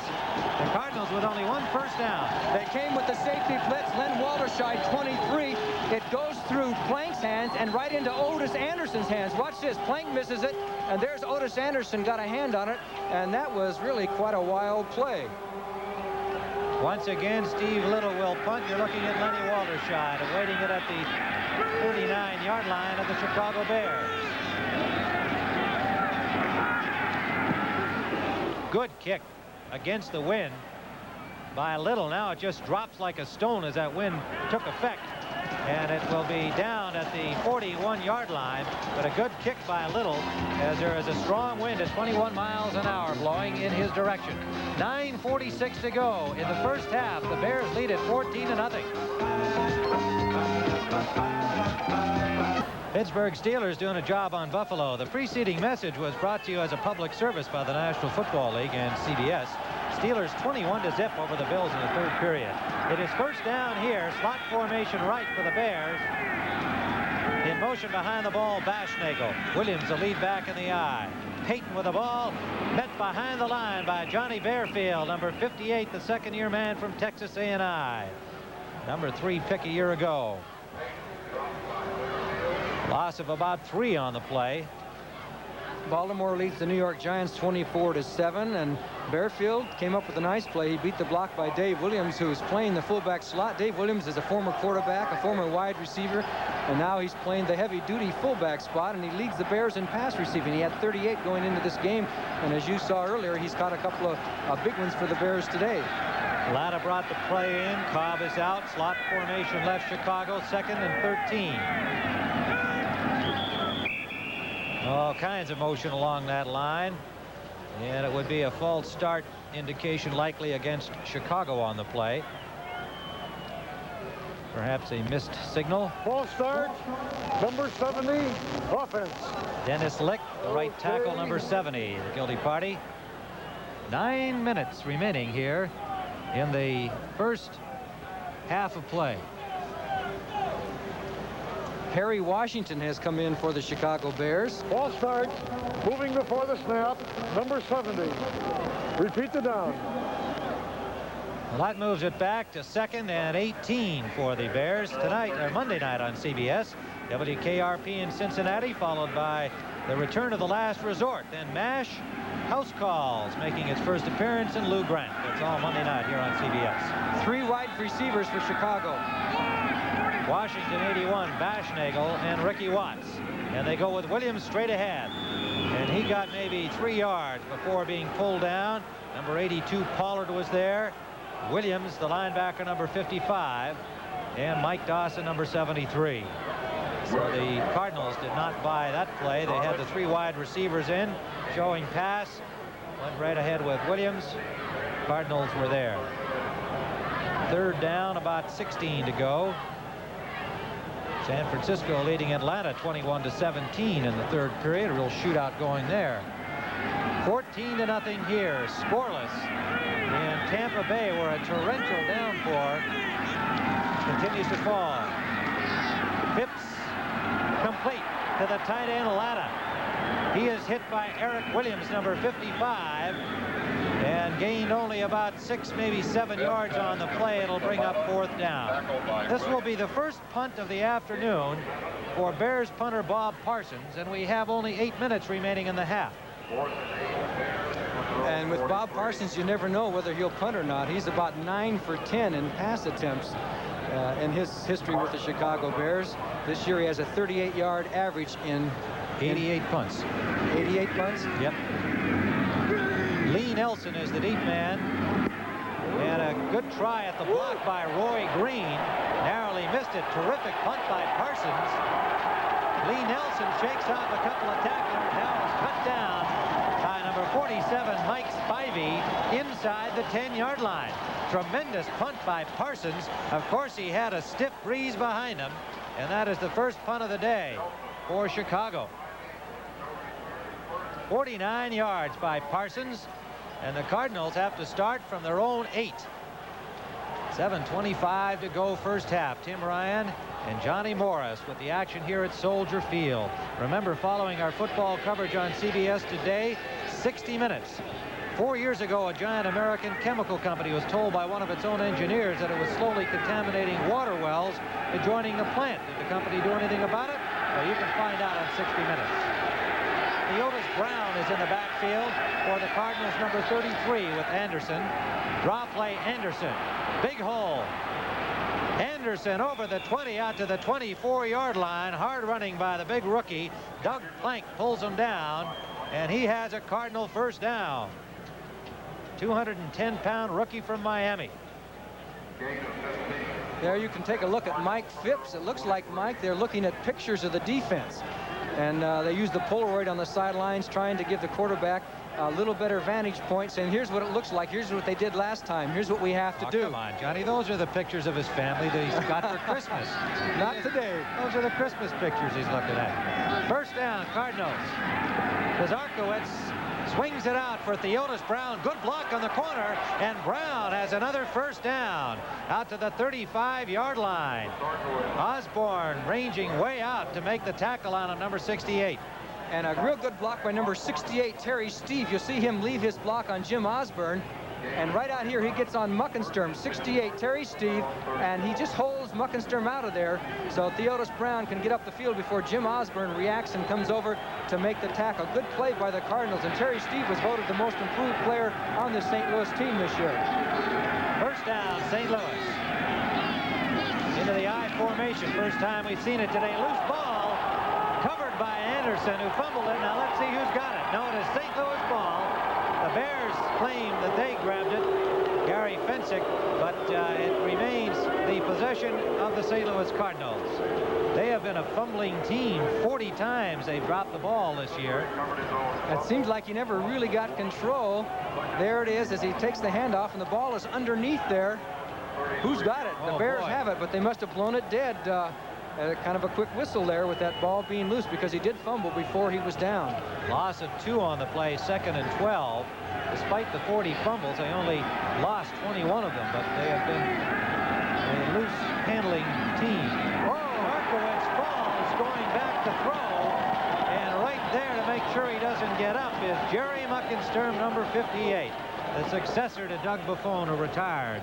The Cardinals with only 1 first down. They came with the safety blitz. Len Walderscheid, 23. It goes through Plank's hands and right into Otis Anderson's hands. Watch this. Plank misses it, and there's Otis Anderson, got a hand on it, and that was really quite a wild play. Once again, Steve Little will punt. You're looking at Lenny Walderscheid, awaiting it at the 39-yard line of the Chicago Bears. Good kick against the wind by Little. Now it just drops like a stone as that wind took effect, and it will be down at the 41-yard line. But a good kick by Little, as there is a strong wind at 21 miles an hour blowing in his direction. 9:46 to go in the first half. The Bears lead at 14-0. Pittsburgh Steelers doing a job on Buffalo. The preceding message was brought to you as a public service by the National Football League and CBS. Steelers 21-0 over the Bills in the 3rd period. It is first down here. Slot formation right for the Bears. In motion behind the ball, Baschnagel. Williams, the lead back in the eye. Payton with the ball, met behind the line by Johnny Bearfield, number 58, the 2nd-year man from Texas A&I. Number 3 pick a year ago. Loss of about 3 on the play. Baltimore leads the New York Giants 24-7, and Bearfield came up with a nice play. He beat the block by Dave Williams, who is playing the fullback slot. Dave Williams is a former quarterback, a former wide receiver, and now he's playing the heavy-duty fullback spot, and he leads the Bears in pass receiving. He had 38 going into this game, and as you saw earlier, he's caught a couple of big ones for the Bears today. Latta brought the play in. Cobb is out. Slot formation left Chicago, 2nd and 13. All kinds of motion along that line, and it would be a false start indication likely against Chicago on the play. Perhaps a missed signal. False start, number 70, offense. Dennis Lick, the right tackle, number 70, the guilty party. 9 minutes remaining here in the first half of play. Harry Washington has come in for the Chicago Bears. False start, moving before the snap, number 70. Repeat the down. Well, that moves it back to 2nd and 18 for the Bears tonight, or Monday night on CBS. WKRP in Cincinnati, followed by the return of the last resort. Then MASH, House Calls, making its first appearance, in Lou Grant. It's all Monday night here on CBS. 3 wide receivers for Chicago. Washington 81, Baschnagel, and Ricky Watts. And they go with Williams straight ahead. And he got maybe 3 yards before being pulled down. Number 82, Pollard, was there. Williams, the linebacker, number 55. And Mike Dawson, number 73. So the Cardinals did not buy that play. They had the 3 wide receivers in, showing pass. Went right ahead with Williams. Cardinals were there. 3rd down, about 16 to go. San Francisco leading Atlanta 21-17 in the 3rd period. A real shootout going there. 14-0 here, scoreless in Tampa Bay, where a torrential downpour continues to fall. Phipps complete to the tight end, Latta. He is hit by Eric Williams, number 55, and gained only about 6, maybe 7 yards on the play. It'll bring up 4th down. This will be the first punt of the afternoon for Bears punter Bob Parsons, and we have only 8 minutes remaining in the half. And with Bob Parsons, you never know whether he'll punt or not. He's about 9 for 10 in pass attempts in his history with the Chicago Bears. This year he has a 38-yard average in 88 punts. 88 punts? Yep. Lee Nelson is the deep man. And a good try at the block by Roy Green. Narrowly missed it. Terrific punt by Parsons. Lee Nelson shakes off a couple of tacklers. Now is cut down by number 47, Mike Spivey, inside the 10-yard line. Tremendous punt by Parsons. Of course, he had a stiff breeze behind him, and that is the first punt of the day for Chicago. 49 yards by Parsons, and the Cardinals have to start from their own 8. 7:25 to go first half. Tim Ryan and Johnny Morris with the action here at Soldier Field. Remember, following our football coverage on CBS Today, 60 Minutes. 4 years ago, a giant American chemical company was told by one of its own engineers that it was slowly contaminating water wells adjoining the plant. Did the company do anything about it? Well, you can find out on 60 Minutes. Theodis Brown is in the backfield for the Cardinals, number 33, with Anderson. Draw play, Anderson. Big hole. Anderson over the 20 out to the 24-yard line. Hard running by the big rookie. Doug Plank pulls him down, and he has a Cardinal first down. 210-pound rookie from Miami. There you can take a look at Mike Phipps. It looks like, Mike, they're looking at pictures of the defense. And they use the Polaroid on the sidelines, trying to give the quarterback a little better vantage point, saying, here's what it looks like. Here's what they did last time. Here's what we have to do. Come on, Johnny. Those are the pictures of his family that he's got for Christmas. Not today. Those are the Christmas pictures he's looking at. First down, Cardinals. Zarkowitz swings it out for Theodis Brown. Good block on the corner, and Brown has another first down out to the 35-yard line. Osborne ranging way out to make the tackle on him, number 68. And a real good block by number 68, Terry Steve. You'll see him leave his block on Jim Osborne. And right out here, he gets on Muckensturm, 68, Terry Steve, and he just holds Muckensturm out of there. So Theodis Brown can get up the field before Jim Osborne reacts and comes over to make the tackle. Good play by the Cardinals, and Terry Steve was voted the most improved player on the St. Louis team this year. First down, St. Louis. Into the I formation. First time we've seen it today. Loose ball covered by Anderson, who fumbled it. Now let's see who's got it. No, it is St. Louis ball. The Bears claim that they grabbed it, Gary Fensick, but it remains the possession of the St. Louis Cardinals. They have been a fumbling team. 40 times they've dropped the ball this year. It seems like he never really got control. There it is as he takes the handoff, and the ball is underneath there. Who's got it? The Bears have it, but they must have blown it dead. Kind of a quick whistle there with that ball being loose, because he did fumble before he was down. Loss of 2 on the play, 2nd and 12. Despite the 40 fumbles, they only lost 21 of them, but they have been a loose handling team. Markowitz falls, going back to throw, and right there to make sure he doesn't get up is Jerry Muckensturm, number 58, the successor to Doug Buffon, who retired.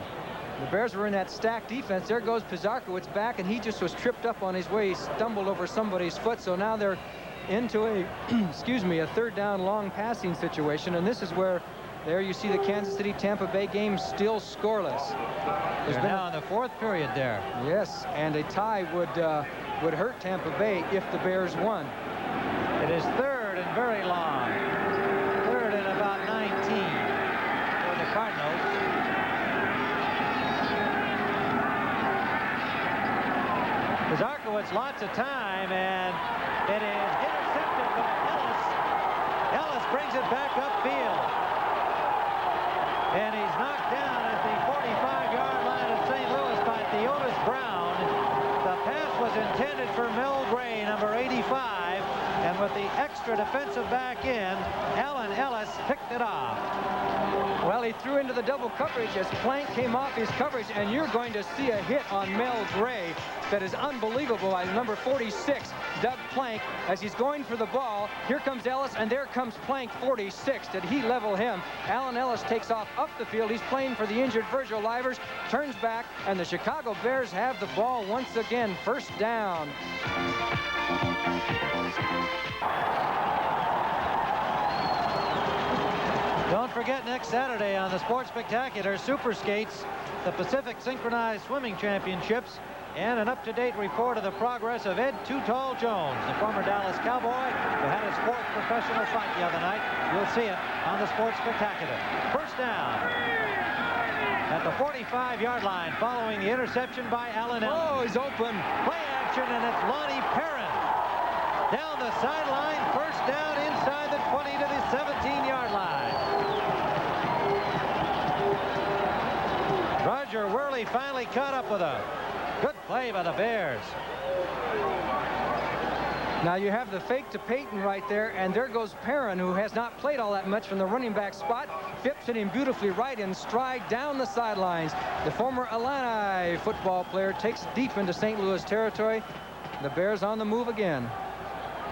The Bears were in that stacked defense. There goes Pizarkowitz back, and he just was tripped up on his way. He stumbled over somebody's foot, so now they're into a, excuse me, a third down long passing situation, and this is where, there you see the Kansas City Tampa Bay game still scoreless. They're now in the 4th period there. Yes, and a tie would hurt Tampa Bay if the Bears won. It is 3rd and very long. 3rd and about 19 for the Cardinals. Zarkowitz lots of time, and it is intercepted by Ellis. Ellis brings it back upfield, and he's knocked down at the 45-yard line of St. Louis by Theodis Brown. The pass was intended for Mel Gray, number 85, and with the extra defensive back in, Alan Ellis picked it off. Well, he threw into the double coverage as Plank came off his coverage, and you're going to see a hit on Mel Gray that is unbelievable by number 46, Doug Plank, as he's going for the ball. Here comes Ellis, and there comes Plank, 46. Did he level him? Alan Ellis takes off up the field. He's playing for the injured Virgil Livers, turns back, and the Chicago Bears have the ball once again. First down. Don't forget, next Saturday on the Sports Spectacular, Super Skates, the Pacific Synchronized Swimming Championships, and an up-to-date report of the progress of Ed Too Tall Jones, the former Dallas Cowboy who had his 4th professional fight the other night. You'll see it on the Sports Spectacular. First down. at the 45-yard line following the interception by Allen. Oh, he's open. Play action, and it's Lonnie Perrin. Down the sideline, first down inside the 20 to the 17-yard line. Roger Worley finally caught up with a good play by the Bears. Now you have the fake to Payton right there, and there goes Perrin, who has not played all that much from the running back spot. Phipps hit him beautifully right in stride down the sidelines. The former Illini football player takes deep into St. Louis territory. The Bears on the move again.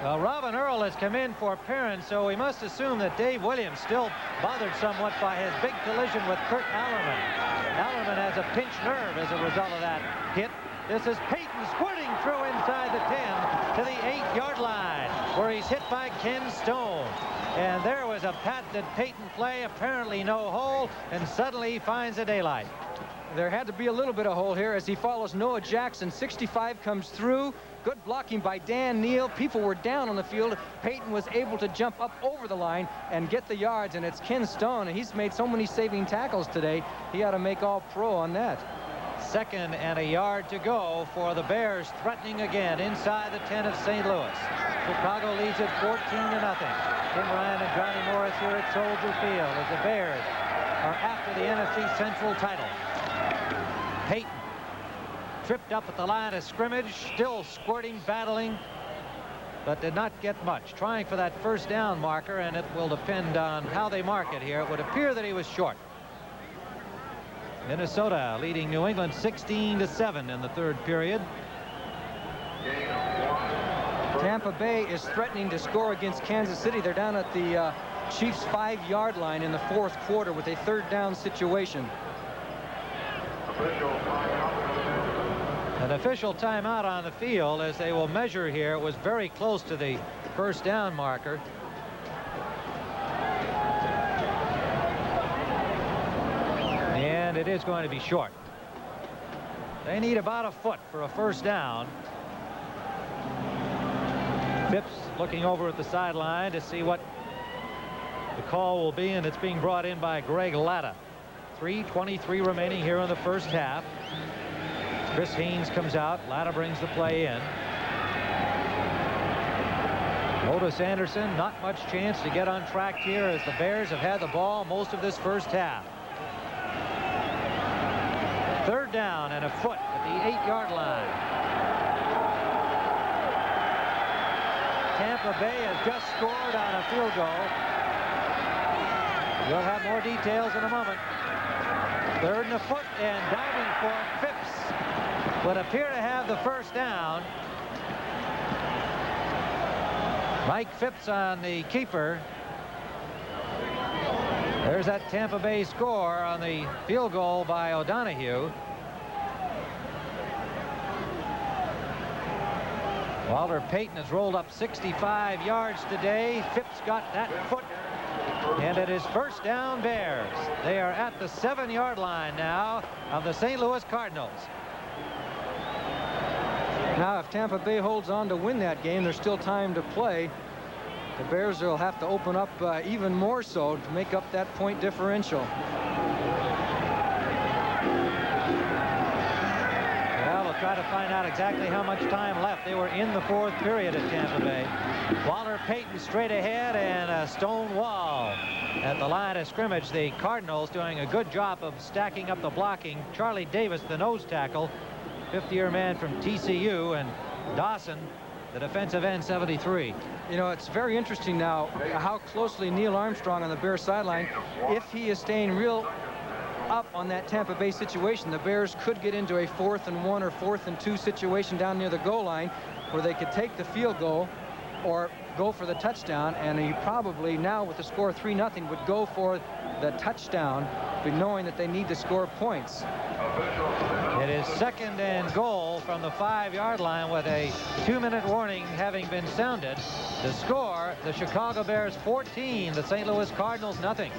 Well, Robin Earl has come in for Perrin, so we must assume that Dave Williams still bothered somewhat by his big collision with Kurt Allerman. Allerman has a pinched nerve as a result of that hit. This is Payton squirting through inside the 10 to the 8-yard line, where he's hit by Ken Stone. And there was a patented Payton play, apparently no hole, and suddenly he finds a daylight. There had to be a little bit of hole here as he follows Noah Jackson. 65 comes through. Good blocking by Dan Neal. People were down on the field. Payton was able to jump up over the line and get the yards, and it's Ken Stone, and he's made so many saving tackles today. He ought to make all-pro on that. 2nd and a yard to go for the Bears, threatening again inside the 10 of St. Louis. Chicago leads it 14-0. Tim Ryan and Johnny Morris here at Soldier Field as the Bears are after the NFC Central title. Payton tripped up at the line of scrimmage, still squirting, battling, but did not get much. Trying for that first down marker, and it will depend on how they mark it here. It would appear that he was short. Minnesota leading New England 16-7 in the 3rd period. Tampa Bay is threatening to score against Kansas City. They're down at the Chiefs' 5-yard line in the 4th quarter with a 3rd down situation. An official timeout on the field as they will measure here. It was very close to the first down marker. And it is going to be short. They need about a foot for a first down. Phipps looking over at the sideline to see what the call will be, and it's being brought in by Greg Latta. 3:23 remaining here in the first half. Chris Haynes comes out. Latta brings the play in. Otis Anderson, not much chance to get on track here as the Bears have had the ball most of this first half. 3rd down and a foot at the 8-yard line. Tampa Bay has just scored on a field goal. We'll have more details in a moment. 3rd and a foot, and diving for Phipps would appear to have the first down. Mike Phipps on the keeper. There's that Tampa Bay score on the field goal by O'Donohue. Walter Payton has rolled up 65 yards today. Phipps got that foot, and it is first down Bears. They are at the 7-yard line now of the St. Louis Cardinals. Now, if Tampa Bay holds on to win that game, there's still time to play. The Bears will have to open up even more so to make up that point differential. Well, we'll try to find out exactly how much time left. They were in the 4th period at Tampa Bay. Walter Payton straight ahead, and a stone wall at the line of scrimmage. The Cardinals doing a good job of stacking up the blocking. Charlie Davis, the nose tackle, 50-year man from TCU, and Dawson, the defensive end, 73. You know, it's very interesting now how closely Neil Armstrong on the Bears sideline, if he is staying real up on that Tampa Bay situation, the Bears could get into a 4th and 1 or 4th and 2 situation down near the goal line where they could take the field goal or go for the touchdown, and he probably now with the score 3-0 would go for the touchdown, but knowing that they need to score points. It is 2nd and goal from the 5-yard line with a 2-minute warning having been sounded. The score, the Chicago Bears 14, the St. Louis Cardinals nothing.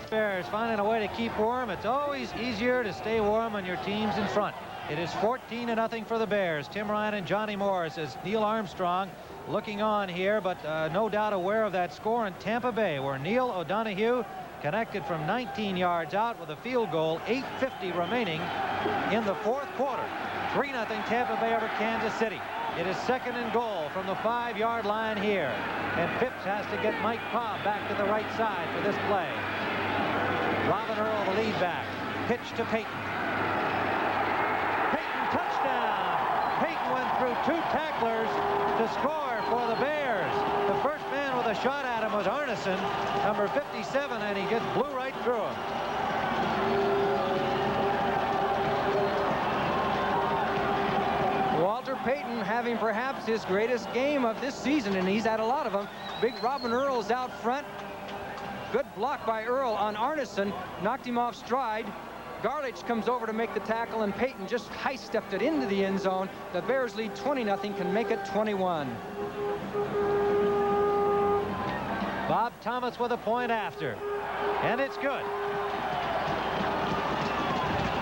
Bears finding a way to keep warm. It's always easier to stay warm when your team's in front. It is 14-0 for the Bears. Tim Ryan and Johnny Morris as Neil Armstrong looking on here, but no doubt aware of that score in Tampa Bay, where Neil O'Donoghue connected from 19 yards out with a field goal, 8:50 remaining in the fourth quarter. 3-0 Tampa Bay over Kansas City. It is 2nd and goal from the 5-yard line here. And Phipps has to get Mike Cobb back to the right side for this play. Robin Earl, the lead back. Pitch to Payton. Payton, touchdown! Payton went through 2 tacklers to score for the Bears. The first man with a shot at him was Arneson, number 57, and he just blew right through him. Walter Payton having perhaps his greatest game of this season, and he's had a lot of them. Big Robin Earl's out front. Good block by Earl on Arneson. Knocked him off stride. Garlich comes over to make the tackle, and Payton just high-stepped it into the end zone. The Bears lead 20-0, can make it 21. Bob Thomas with a point after. And it's good.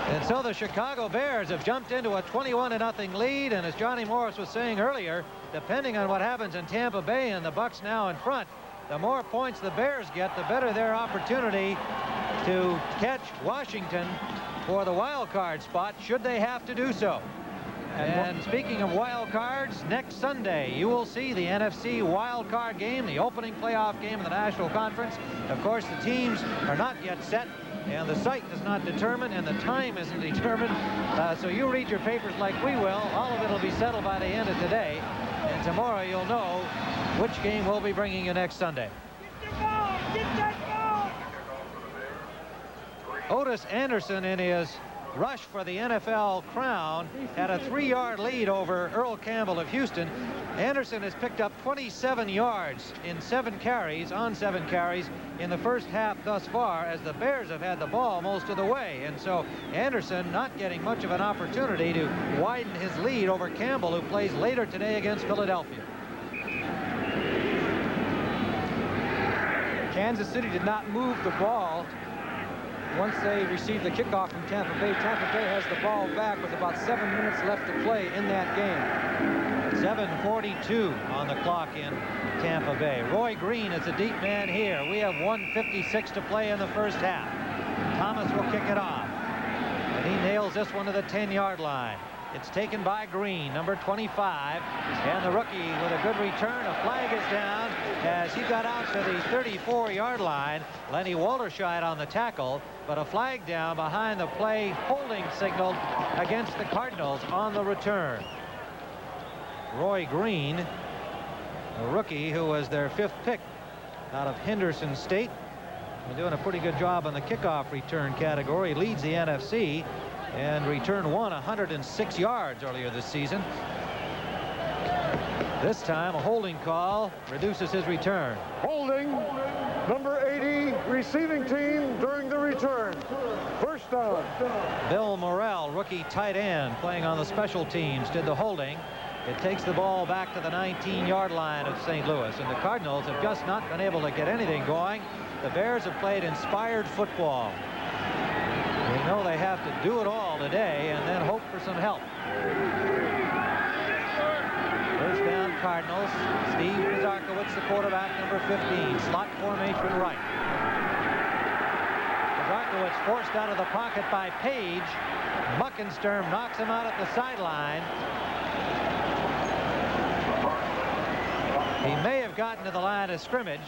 And so the Chicago Bears have jumped into a 21-0 lead, and as Johnny Morris was saying earlier, depending on what happens in Tampa Bay and the Bucs now in front, the more points the Bears get, the better their opportunity to catch Washington for the wild card spot, should they have to do so. And speaking of wild cards, next Sunday you will see the NFC wild card game, the opening playoff game of the National Conference. Of course, the teams are not yet set, and the site is not determined, and the time isn't determined. So you read your papers like we will. All of it will be settled by the end of today, and tomorrow you'll know which game we'll be bringing you next Sunday. Otis Anderson, in his rush for the NFL crown, had a 3-yard lead over Earl Campbell of Houston. Anderson has picked up 27 yards in 7 carries in the first half thus far, as the Bears have had the ball most of the way. And so Anderson not getting much of an opportunity to widen his lead over Campbell, who plays later today against Philadelphia. Kansas City did not move the ball once they received the kickoff from Tampa Bay. Tampa Bay has the ball back with about 7 minutes left to play in that game. 7:42 on the clock in Tampa Bay. Roy Green is a deep man here. We have 1:56 to play in the first half. Thomas will kick it off, and he nails this one to the 10-yard line. It's taken by Green, number 25, and the rookie with a good return. A flag is down as he got out to the 34-yard line. Lenny Walterscheid on the tackle, but a flag down behind the play holding signal against the Cardinals on the return. Roy Green, a rookie who was their 5th pick out of Henderson State, doing a pretty good job on the kickoff return category. Leads the NFC and returned 106 yards earlier this season. This time a holding call reduces his return. Holding, number 80, receiving team during the return. First down. Bill Morrell, rookie tight end, playing on the special teams, did the holding. It takes the ball back to the 19-yard line of St. Louis, and the Cardinals have just not been able to get anything going. The Bears have played inspired football. They know they have to do it all today and then hope for some help. First down, Cardinals. Steve Zarkowitz, the quarterback, number 15. Slot formation right. Zarkowitz forced out of the pocket by Page. Muckensturm knocks him out at the sideline. He may have gotten to the line of scrimmage.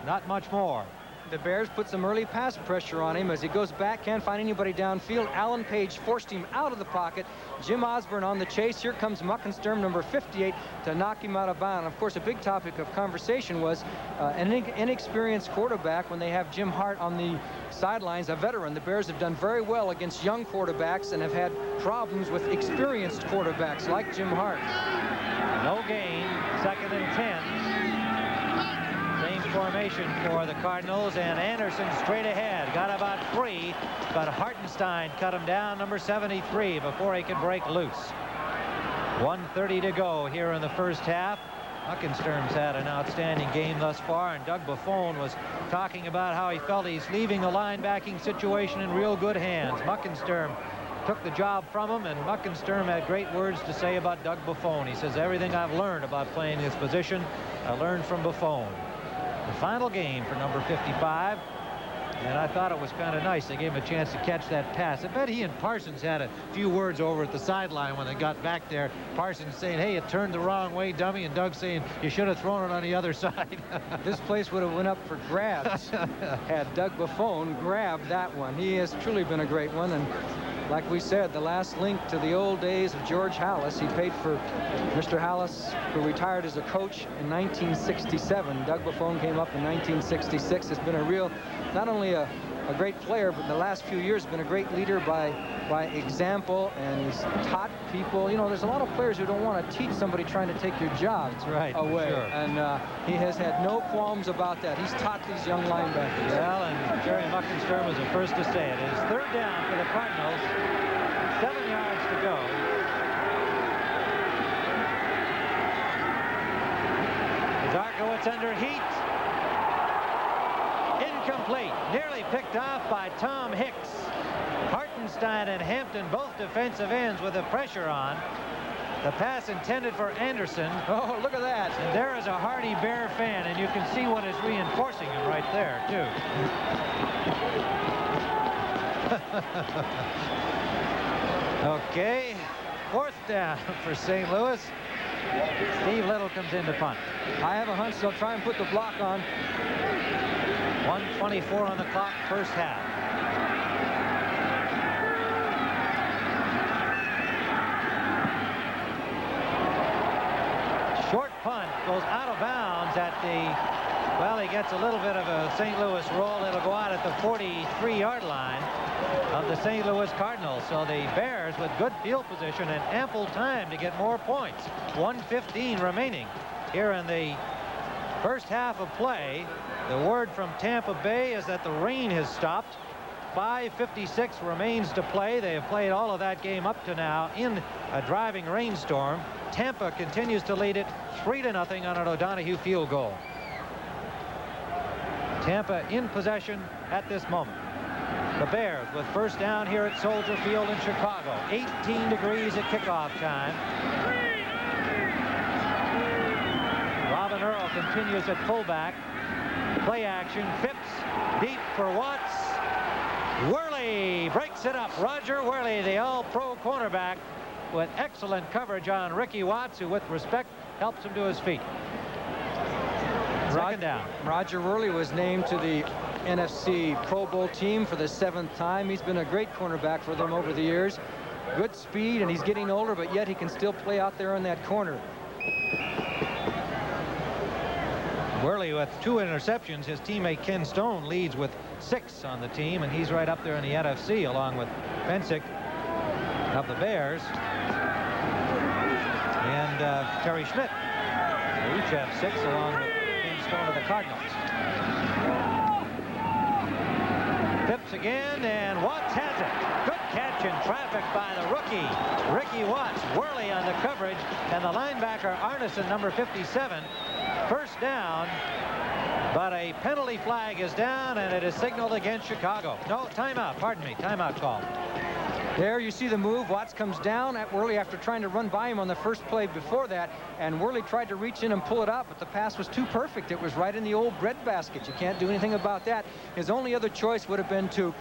Not much more. The Bears put some early pass pressure on him as he goes back, can't find anybody downfield. Alan Page forced him out of the pocket. Jim Osborne on the chase. Here comes Muckensturm, number 58, to knock him out of bounds. Of course, a big topic of conversation was an inexperienced quarterback when they have Jim Hart on the sidelines, a veteran. The Bears have done very well against young quarterbacks and have had problems with experienced quarterbacks like Jim Hart. No gain, 2nd and 10. Formation for the Cardinals, and Anderson straight ahead, got about 3, but Hartenstein cut him down, number 73, before he could break loose. 1:30 to go here in the first half. Muckensturm's had an outstanding game thus far, and Doug Buffon was talking about how he felt he's leaving the linebacking situation in real good hands. Muckensturm took the job from him, and Muckensturm had great words to say about Doug Buffone. He says, everything I've learned about playing this position, I learned from Buffone. The final game for number 55. And I thought it was kind of nice. They gave him a chance to catch that pass. I bet he and Parsons had a few words over at the sideline when they got back there. Parsons saying, hey, it turned the wrong way, dummy. And Doug saying, you should have thrown it on the other side. This place would have went up for grabs had Doug Buffone grabbed that one. He has truly been a great one. And like we said, the last link to the old days of George Halas. He paid for Mr. Halas, who retired as a coach in 1967. Doug Buffone came up in 1966. It's been a real, not only a great player, but in the last few years been a great leader by example, and he's taught people. You know, there's a lot of players who don't want to teach somebody trying to take your job away. Sure. And he has had no qualms about that. He's taught these young linebackers. Well, and Jerry Muckensturm was the first to say it. It is third down for the Cardinals. 7 yards to go. Zarkowitz under heat. Incomplete. Nearly picked off by Tom Hicks. Hartenstein and Hampton, both defensive ends with the pressure on. The pass intended for Anderson. Oh, look at that. And there is a Hardy Bear fan, and you can see what is reinforcing him right there, too. Okay, fourth down for St. Louis. Steve Little comes in to punt. I have a hunch they'll try and put the block on. 1:24 on the clock, first half. Short punt goes out of bounds at the, well, he gets a little bit of a St. Louis roll. It'll go out at the 43-yard line of the St. Louis Cardinals. So the Bears with good field position and ample time to get more points. 1:15 remaining here in the first half of play. The word from Tampa Bay is that the rain has stopped. 5:56 remains to play. They have played all of that game up to now in a driving rainstorm. Tampa continues to lead it 3-0 on an O'Donohue field goal. Tampa in possession at this moment. The Bears with first down here at Soldier Field in Chicago. 18 degrees at kickoff time. Robin Earl continues at fullback. Play action. Phipps deep for Watts. Worley breaks it up. Roger Worley, the all-pro cornerback, with excellent coverage on Ricky Watts, who with respect helps him to his feet. Second down. Roger Worley was named to the NFC Pro Bowl team for the 7th time. He's been a great cornerback for them over the years. Good speed, and he's getting older, but yet he can still play out there in that corner. Worley with 2 interceptions. His teammate Ken Stone leads with 6 on the team, and he's right up there in the NFC along with Pensick of the Bears and Terry Schmidt. They each have 6 along with Ken Stone of the Cardinals. Phipps again, and Watts has it. Good catch in traffic by the rookie Ricky Watts. Worley on the coverage, and the linebacker Arneson, number 57. First down, but a penalty flag is down, and it is signaled against Chicago. No, timeout, pardon me, timeout call. There you see the move. Watts comes down at Worley after trying to run by him on the first play before that, and Worley tried to reach in and pull it out, but the pass was too perfect. It was right in the old breadbasket. You can't do anything about that. His only other choice would have been to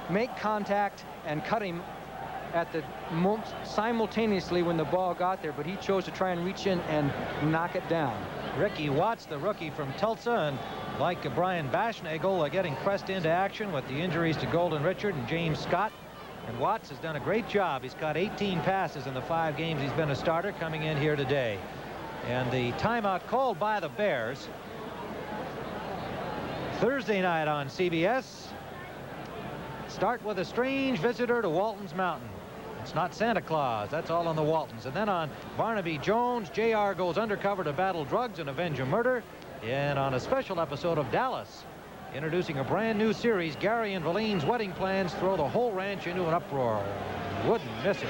make contact and cut him at the simultaneously when the ball got there, but he chose to try and reach in and knock it down. Ricky Watts, the rookie from Tulsa, and like Brian Bashnagel, getting pressed into action with the injuries to Golden Richard and James Scott. And Watts has done a great job. He's caught 18 passes in the 5 games he's been a starter, coming in here today. And the timeout called by the Bears. Thursday night on CBS. Start with a strange visitor to Walton's Mountain. It's not Santa Claus. That's all on the Waltons. And then on Barnaby Jones, JR goes undercover to battle drugs and avenge a murder. And on a special episode of Dallas, introducing a brand new series, Gary and Valeen's wedding plans throw the whole ranch into an uproar. Wouldn't miss it.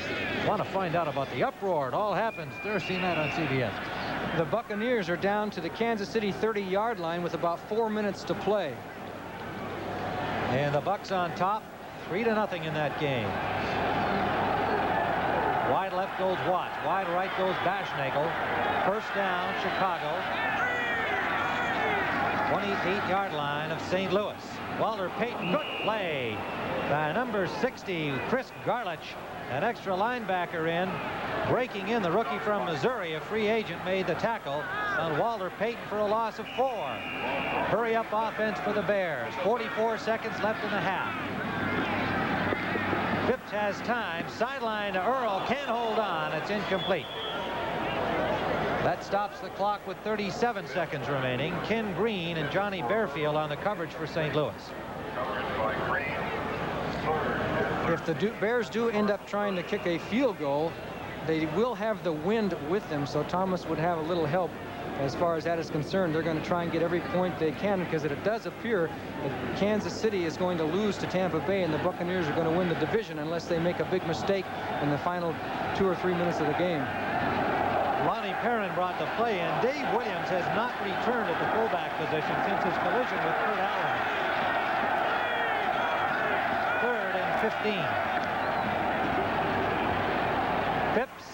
Want to find out about the uproar? It all happens Thursday night on CBS. The Buccaneers are down to the Kansas City 30-yard line with about 4 minutes to play. And the Bucs on top, 3-0 in that game. wide left goes Watts. Wide right goes Bashnagel. First down, Chicago. 28-yard line of St. Louis. Walter Payton, good play by number 60, Chris Garlich, an extra linebacker in. Breaking in, the rookie from Missouri, a free agent, made the tackle on Walter Payton for a loss of 4. Hurry up offense for the Bears. 44 seconds left in the half. Phipps has time. Sideline to Earl. Can't hold on. It's incomplete. That stops the clock with 37 seconds remaining. Ken Green and Johnny Bearfield on the coverage for St. Louis. If the Bears do end up trying to kick a field goal, they will have the wind with them, so Thomas would have a little help as far as that is concerned. They're going to try and get every point they can, because it does appear that Kansas City is going to lose to Tampa Bay, and the Buccaneers are going to win the division unless they make a big mistake in the final 2 or 3 minutes of the game. Lonnie Perrin brought the play in. Dave Williams has not returned at the fullback position since his collision with Kurt Allen. 3rd and 15. Phipps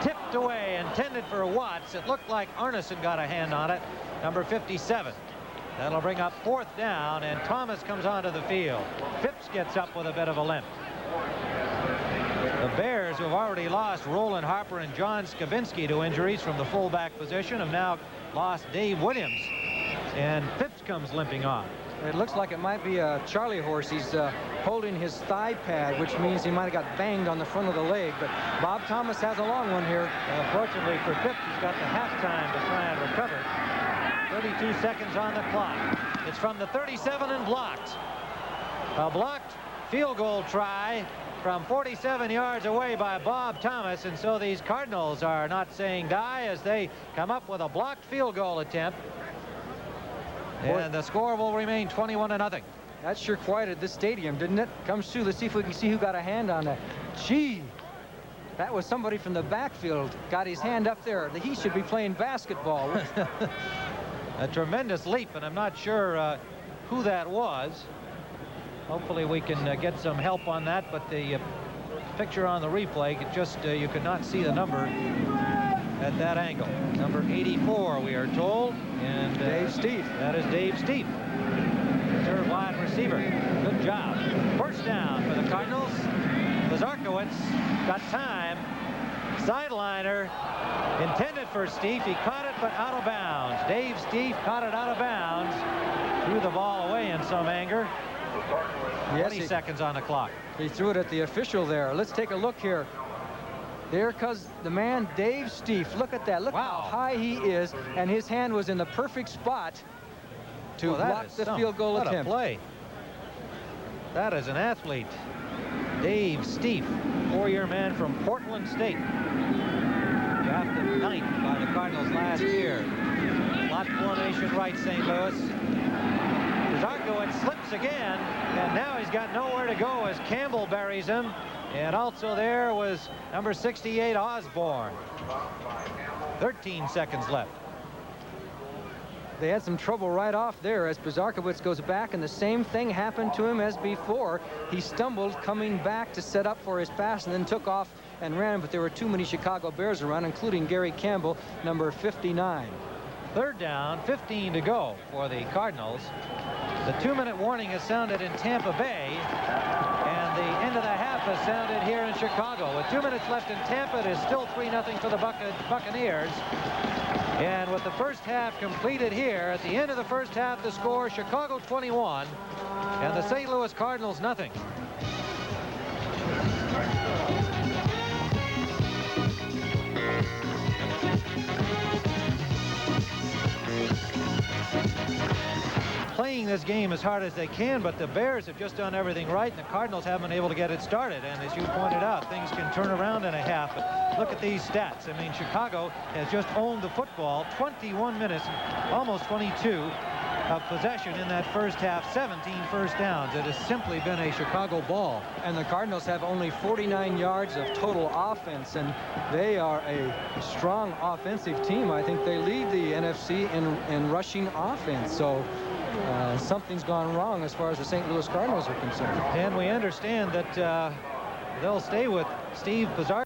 tipped away, intended for Watts. It looked like Arneson got a hand on it, number 57. That'll bring up 4th down, and Thomas comes onto the field. Phipps gets up with a bit of a limp. The Bears, who have already lost Roland Harper and John Skavinsky to injuries from the fullback position, have now lost Dave Williams, and Phipps comes limping on. It looks like it might be a Charlie horse. He's holding his thigh pad, which means he might have got banged on the front of the leg, but Bob Thomas has a long one here. Fortunately for Phipps, he's got the halftime to try and recover. 32 seconds on the clock. It's from the 37 and blocked. A blocked field goal try from 47 yards away by Bob Thomas, and so these Cardinals are not saying die as they come up with a blocked field goal attempt, and the score will remain 21-0. That sure quieted this stadium, didn't it? Comes through. Let's see if we can see who got a hand on that. Gee, that was somebody from the backfield got his hand up there. He should be playing basketball. A tremendous leap, and I'm not sure who that was. Hopefully we can get some help on that, but the picture on the replay, you could not see the number at that angle. Number 84, we are told, and Dave Steve. That is Dave Steve, third wide receiver. Good job. First down for the Cardinals. Lazarkowitz got time. Sideliner intended for Steve. He caught it, but out of bounds. Dave Steve caught it out of bounds. Threw the ball away in some anger. 20 seconds on the clock. He threw it at the official there. Let's take a look here. There comes the man, Dave Steve. Look at that. Look how high he is, and his hand was in the perfect spot to block the field goal attempt. What a play. That is an athlete. Dave Steve, 4-year man from Portland State. Drafted 9th by the Cardinals last year. Lot formation right, St. Louis. Zarkowitz slips again, and now he's got nowhere to go as Campbell buries him. And also there was number 68, Osborne. 13 seconds left. They had some trouble right off there as Zarkowitz goes back, and the same thing happened to him as before. He stumbled coming back to set up for his pass and then took off and ran, but there were too many Chicago Bears around, including Gary Campbell, number 59. 3rd down, 15 to go for the Cardinals. The 2-minute warning has sounded in Tampa Bay, and the end of the half has sounded here in Chicago. With 2 minutes left in Tampa, it is still 3-0 for the Buccaneers. And with the first half completed here, at the end of the first half, the score, Chicago 21, and the St. Louis Cardinals nothing. Playing this game as hard as they can, but the Bears have just done everything right, and the Cardinals haven't been able to get it started. And as you pointed out, things can turn around in a half. But look at these stats. I mean, Chicago has just owned the football. 21 minutes, almost 22 of possession in that first half. 17 first downs. It has simply been a Chicago ball. And the Cardinals have only 49 yards of total offense, and they are a strong offensive team. I think they lead the NFC in rushing offense. So something's gone wrong as far as the St. Louis Cardinals are concerned. And we understand that they'll stay with Steve Pizzar.